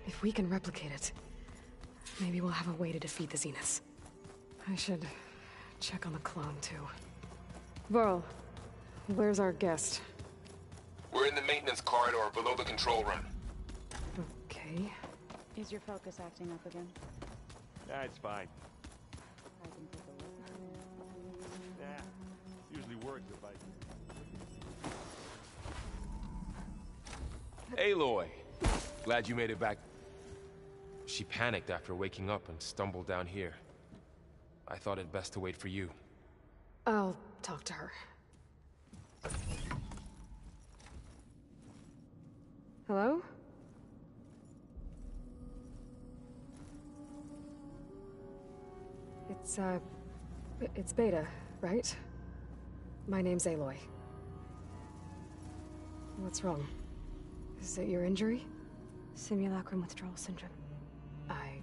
If we can replicate it, maybe we'll have a way to defeat the Zeniths. I should check on the clone, too. Varl, where's our guest? We're in the maintenance corridor below the control room. Okay. Is your focus acting up again? That's fine. I can take a look. Yeah. Usually works if I... Aloy! Glad you made it back. She panicked after waking up and stumbled down here. I thought it best to wait for you. I'll talk to her. Hello? It's Beta, right? My name's Aloy. What's wrong? Is it your injury? Simulacrum withdrawal syndrome. I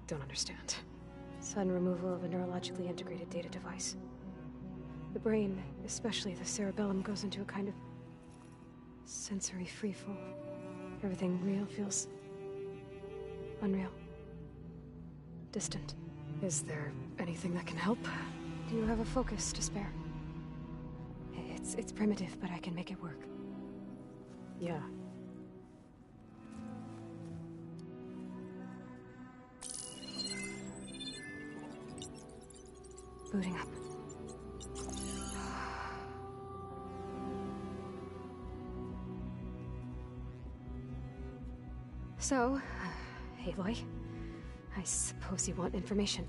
don't understand. Sudden removal of a neurologically integrated data device. The brain, especially the cerebellum, goes into a kind of sensory freefall. Everything real feels unreal. Distant. Is there anything that can help? Do you have a focus to spare? It's primitive, but I can make it work. Yeah. Booting up. So, Aloy, I suppose you want information.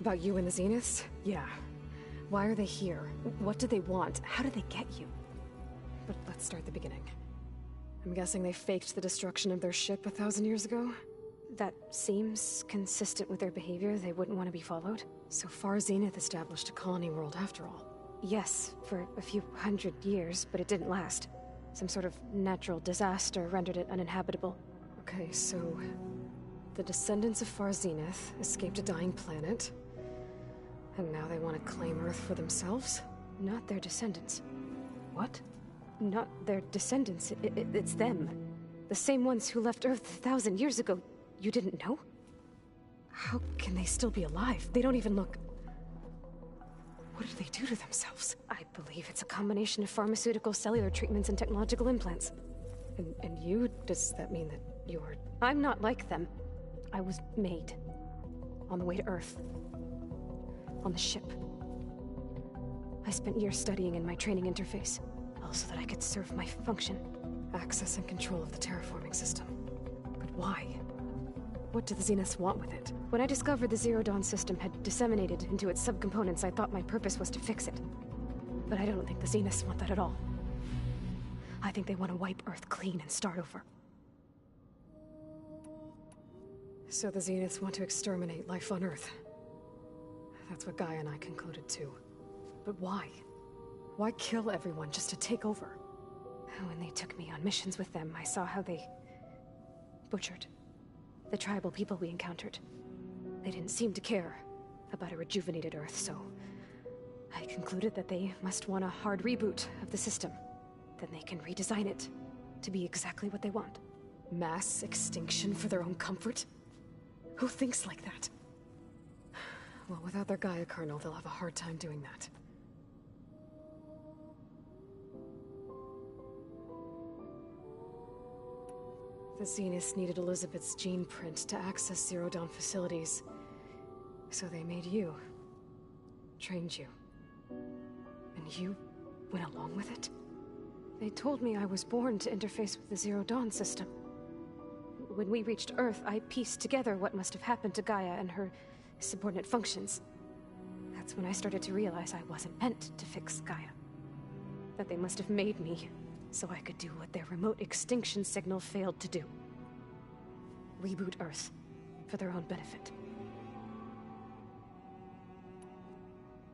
About you and the Zeniths? Yeah. Why are they here? What do they want? How did they get you? But let's start at the beginning. I'm guessing they faked the destruction of their ship 1,000 years ago? That seems consistent with their behavior. They wouldn't want to be followed. So Far Zenith established a colony world after all. Yes, for a few hundred years, but it didn't last. Some sort of natural disaster rendered it uninhabitable. Okay, so the descendants of Far Zenith escaped a dying planet, and now they want to claim Earth for themselves? Not their descendants. What? Not their descendants. It's them. The same ones who left Earth 1,000 years ago. You didn't know? How can they still be alive? They don't even look... What did they do to themselves? I believe it's a combination of pharmaceutical, cellular treatments, and technological implants. And you? Does that mean that you're... I'm not like them. I was made. On the way to Earth. On the ship. I spent years studying in my training interface, so that I could serve my function. Access and control of the terraforming system. But why? What do the Zeniths want with it? When I discovered the Zero Dawn system had disseminated into its subcomponents, I thought my purpose was to fix it. But I don't think the Zeniths want that at all. I think they want to wipe Earth clean and start over. So the Zeniths want to exterminate life on Earth. That's what Gaia and I concluded too. But why? Why kill everyone just to take over? When they took me on missions with them, I saw how they butchered the tribal people we encountered. They didn't seem to care about a rejuvenated Earth, so I concluded that they must want a hard reboot of the system. Then they can redesign it to be exactly what they want. Mass extinction for their own comfort? Who thinks like that? Well, without their Gaia kernel, they'll have a hard time doing that. The Zeniths needed Elizabeth's gene print to access Zero Dawn facilities. So they made you. Trained you. And you went along with it? They told me I was born to interface with the Zero Dawn system. When we reached Earth, I pieced together what must have happened to Gaia and her subordinate functions. That's when I started to realize I wasn't meant to fix Gaia. That they must have made me so I could do what their remote extinction signal failed to do. Reboot Earth, for their own benefit.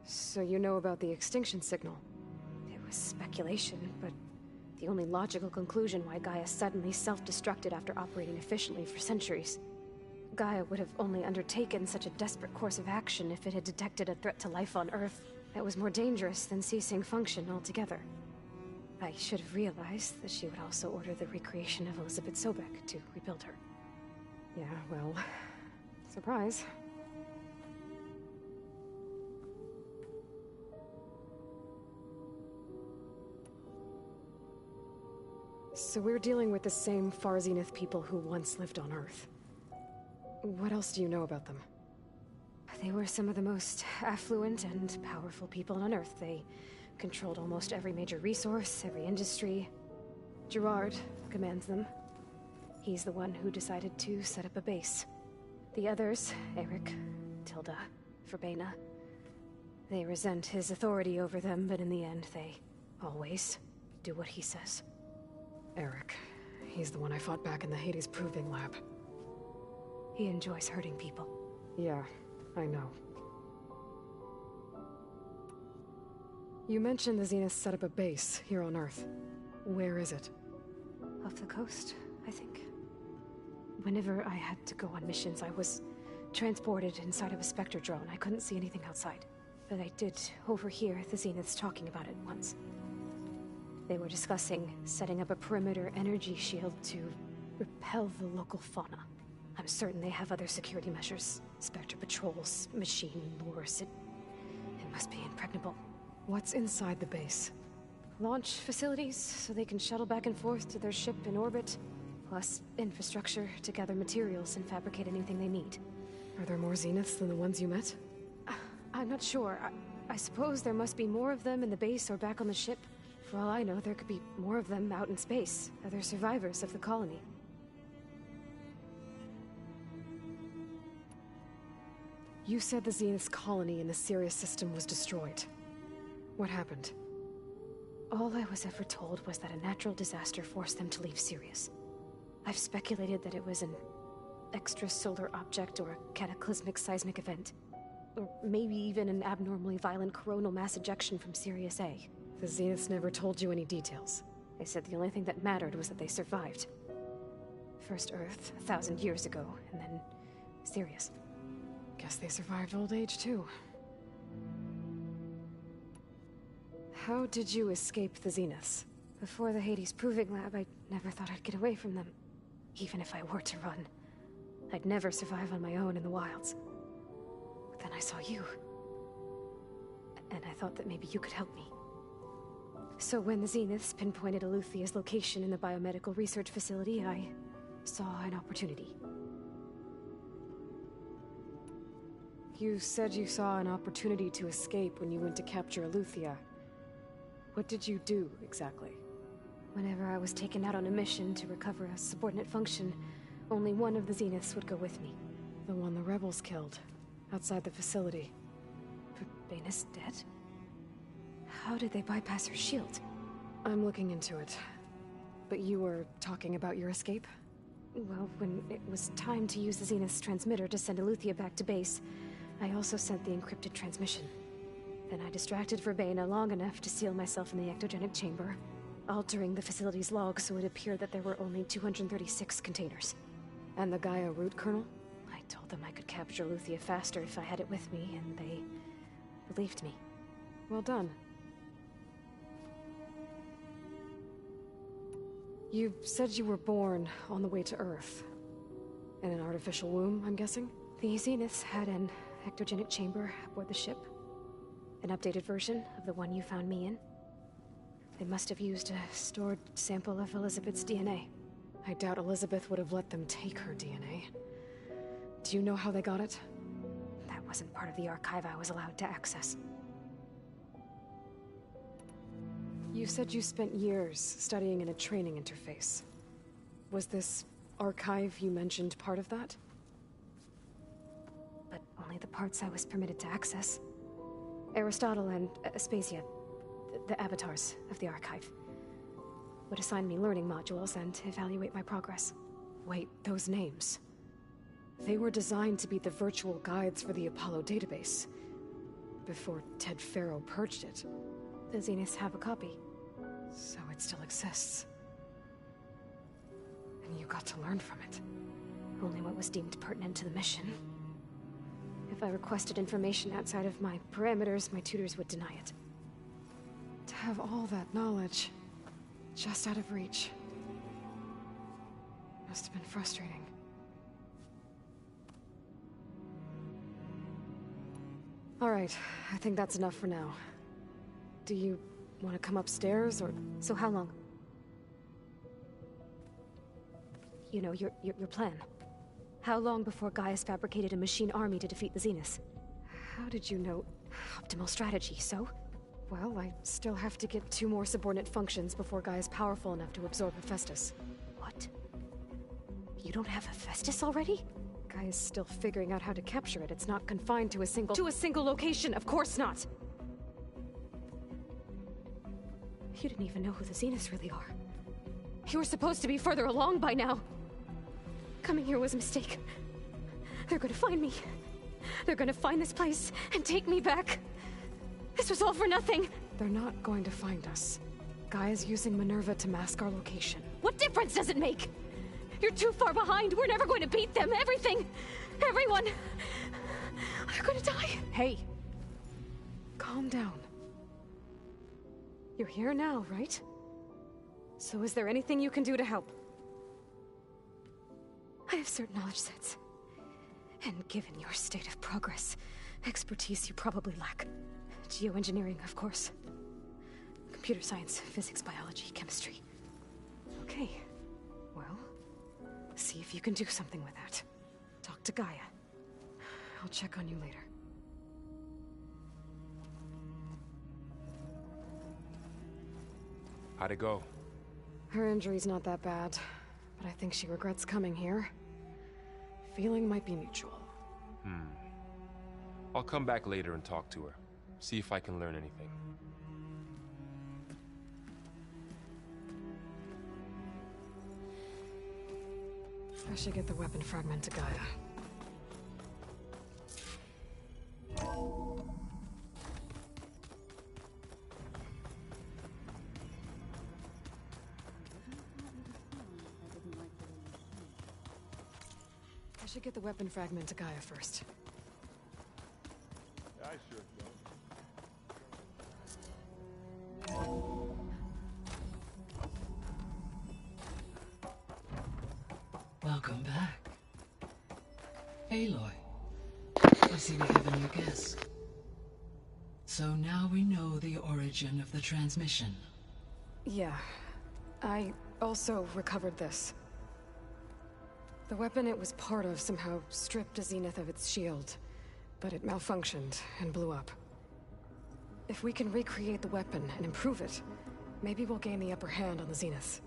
So you know about the extinction signal? It was speculation, but the only logical conclusion why Gaia suddenly self-destructed after operating efficiently for centuries. Gaia would have only undertaken such a desperate course of action if it had detected a threat to life on Earth that was more dangerous than ceasing function altogether. I should have realized that she would also order the recreation of Elizabeth Sobek to rebuild her. Yeah, well, surprise. So we're dealing with the same Far Zenith people who once lived on Earth. What else do you know about them? They were some of the most affluent and powerful people on Earth. They controlled almost every major resource, every industry. Gerard commands them. He's the one who decided to set up a base. The others, Eric, Tilda, Verbena, they resent his authority over them, but in the end, they always do what he says. Eric. He's the one I fought back in the Hades Proving Lab. He enjoys hurting people. Yeah, I know. You mentioned the Zeniths set up a base here on Earth. Where is it? Off the coast, I think. Whenever I had to go on missions, I was transported inside of a Spectre drone. I couldn't see anything outside. But I did overhear the Zeniths talking about it once. They were discussing setting up a perimeter energy shield to repel the local fauna. I'm certain they have other security measures. Spectre patrols, machine lures. It must be impregnable. What's inside the base? Launch facilities, so they can shuttle back and forth to their ship in orbit. Plus infrastructure to gather materials and fabricate anything they need. Are there more Zeniths than the ones you met? I'm not sure. I suppose there must be more of them in the base or back on the ship. For all I know, there could be more of them out in space. Other survivors of the colony. You said the Zenith's colony in the Sirius system was destroyed. What happened? All I was ever told was that a natural disaster forced them to leave Sirius. I've speculated that it was an extrasolar object or a cataclysmic seismic event. Or maybe even an abnormally violent coronal mass ejection from Sirius A. The Zeniths never told you any details. They said the only thing that mattered was that they survived. First Earth, 1,000 years ago, and then Sirius. Guess they survived old age, too. How did you escape the Zeniths? Before the Hades Proving Lab, I never thought I'd get away from them. Even if I were to run, I'd never survive on my own in the wilds. But then I saw you. And I thought that maybe you could help me. So when the Zeniths pinpointed Eluthia's location in the biomedical research facility, I saw an opportunity. You said you saw an opportunity to escape when you went to capture Eluthia. What did you do, exactly? Whenever I was taken out on a mission to recover a subordinate function, Only one of the Zeniths would go with me. The one the rebels killed, outside the facility. But Bane is dead? How did they bypass her shield? I'm looking into it. But you were talking about your escape? Well, when it was time to use the Zenith's transmitter to send Eleuthia back to base, I also sent the encrypted transmission. Then I distracted Verbena long enough to seal myself in the ectogenic chamber, altering the facility's log so it appeared that there were only 236 containers. And the Gaia root kernel? I told them I could capture Eleuthia faster if I had it with me, and they believed me. Well done. You said you were born on the way to Earth. In an artificial womb, I'm guessing? The Zeniths had an ectogenic chamber aboard the ship. An updated version of the one you found me in. They must have used a stored sample of Elizabeth's DNA. I doubt Elizabeth would have let them take her DNA. Do you know how they got it? That wasn't part of the archive I was allowed to access. You said you spent years studying in a training interface. Was this archive you mentioned part of that? But only the parts I was permitted to access. Aristotle and Aspasia, the avatars of the archive, would assign me learning modules and evaluate my progress. Wait, those names. They were designed to be the virtual guides for the Apollo database, before Ted Faro purged it. The Zeniths have a copy. So it still exists. And you got to learn from it. Only what was deemed pertinent to the mission. If I requested information outside of my parameters, my tutors would deny it. To have all that knowledge, just out of reach. Must have been frustrating. All right, I think that's enough for now. Do you want to come upstairs, or...? So how long? You know, your plan. How long before Gaius fabricated a machine army to defeat the Zeniths? How did you know? Optimal strategy, so? Well, I still have to get 2 more subordinate functions before Gaia's powerful enough to absorb Hephaestus. What? You don't have Hephaestus already? Gaia's still figuring out how to capture it. It's not confined to a single... To a single location! Of course not! You didn't even know who the Zeniths really are. You were supposed to be further along by now! Coming here was a mistake. They're gonna find me. They're gonna find this place and take me back. This was all for nothing. They're not going to find us. Gaia's using Minerva to mask our location. What difference does it make? You're too far behind. We're never going to beat them. Everything. Everyone. They're gonna die. Hey. Calm down. You're here now, right? So is there anything you can do to help? I have certain knowledge sets. And given your state of progress, expertise you probably lack. Geoengineering, of course. Computer science, physics, biology, chemistry. Okay. Well, see if you can do something with that. Talk to Gaia. I'll check on you later. How'd it go? Her injury's not that bad, but I think she regrets coming here. Feeling might be mutual. I'll come back later and talk to her. See if I can learn anything. I should get the weapon fragment to Gaia. I should get the weapon fragment to Gaia first. I sure Welcome back. Aloy, I see we have a new guest. So now we know the origin of the transmission. Yeah. I also recovered this. The weapon it was part of somehow stripped a Zenith of its shield, but it malfunctioned and blew up. If we can recreate the weapon and improve it, maybe we'll gain the upper hand on the Zeniths.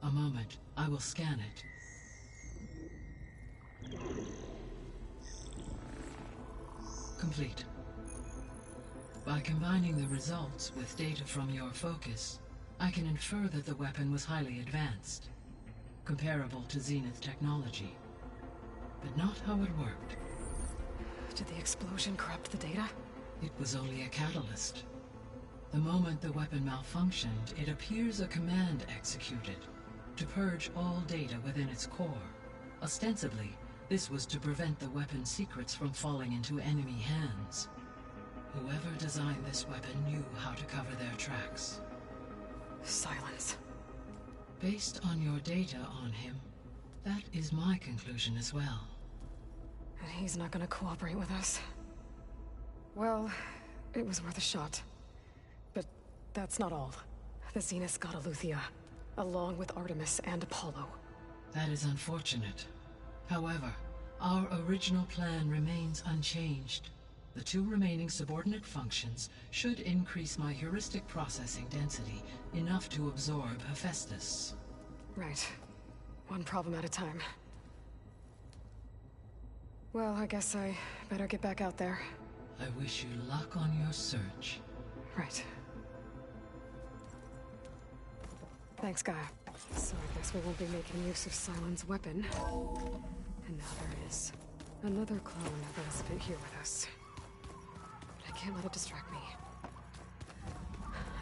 A moment, I will scan it. Complete. By combining the results with data from your focus, I can infer that the weapon was highly advanced, comparable to Zenith technology. But not how it worked. Did the explosion corrupt the data? It was only a catalyst. The moment the weapon malfunctioned, it appears a command executed to purge all data within its core. Ostensibly, this was to prevent the weapon's secrets from falling into enemy hands. Whoever designed this weapon knew how to cover their tracks. Silence. Based on your data on him, that is my conclusion as well. And he's not gonna cooperate with us. Well, it was worth a shot. But that's not all. The Zeniths got Eleuthia, along with Artemis and Apollo. That is unfortunate. However, our original plan remains unchanged. The 2 remaining subordinate functions should increase my heuristic processing density enough to absorb Hephaestus. Right. One problem at a time. Well, I guess I better get back out there. I wish you luck on your search. Right. Thanks, Gaia. So I guess we won't be making use of Sylens' weapon. And now there is another clone of Elizabeth here with us. But I can't let it distract me.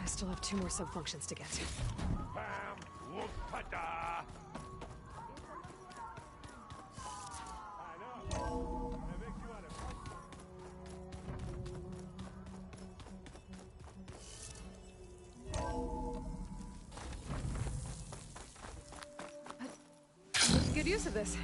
I still have 2 more sub-functions to get to. Bam! Whoop-a-da! I know. I make you out of... Good use of this.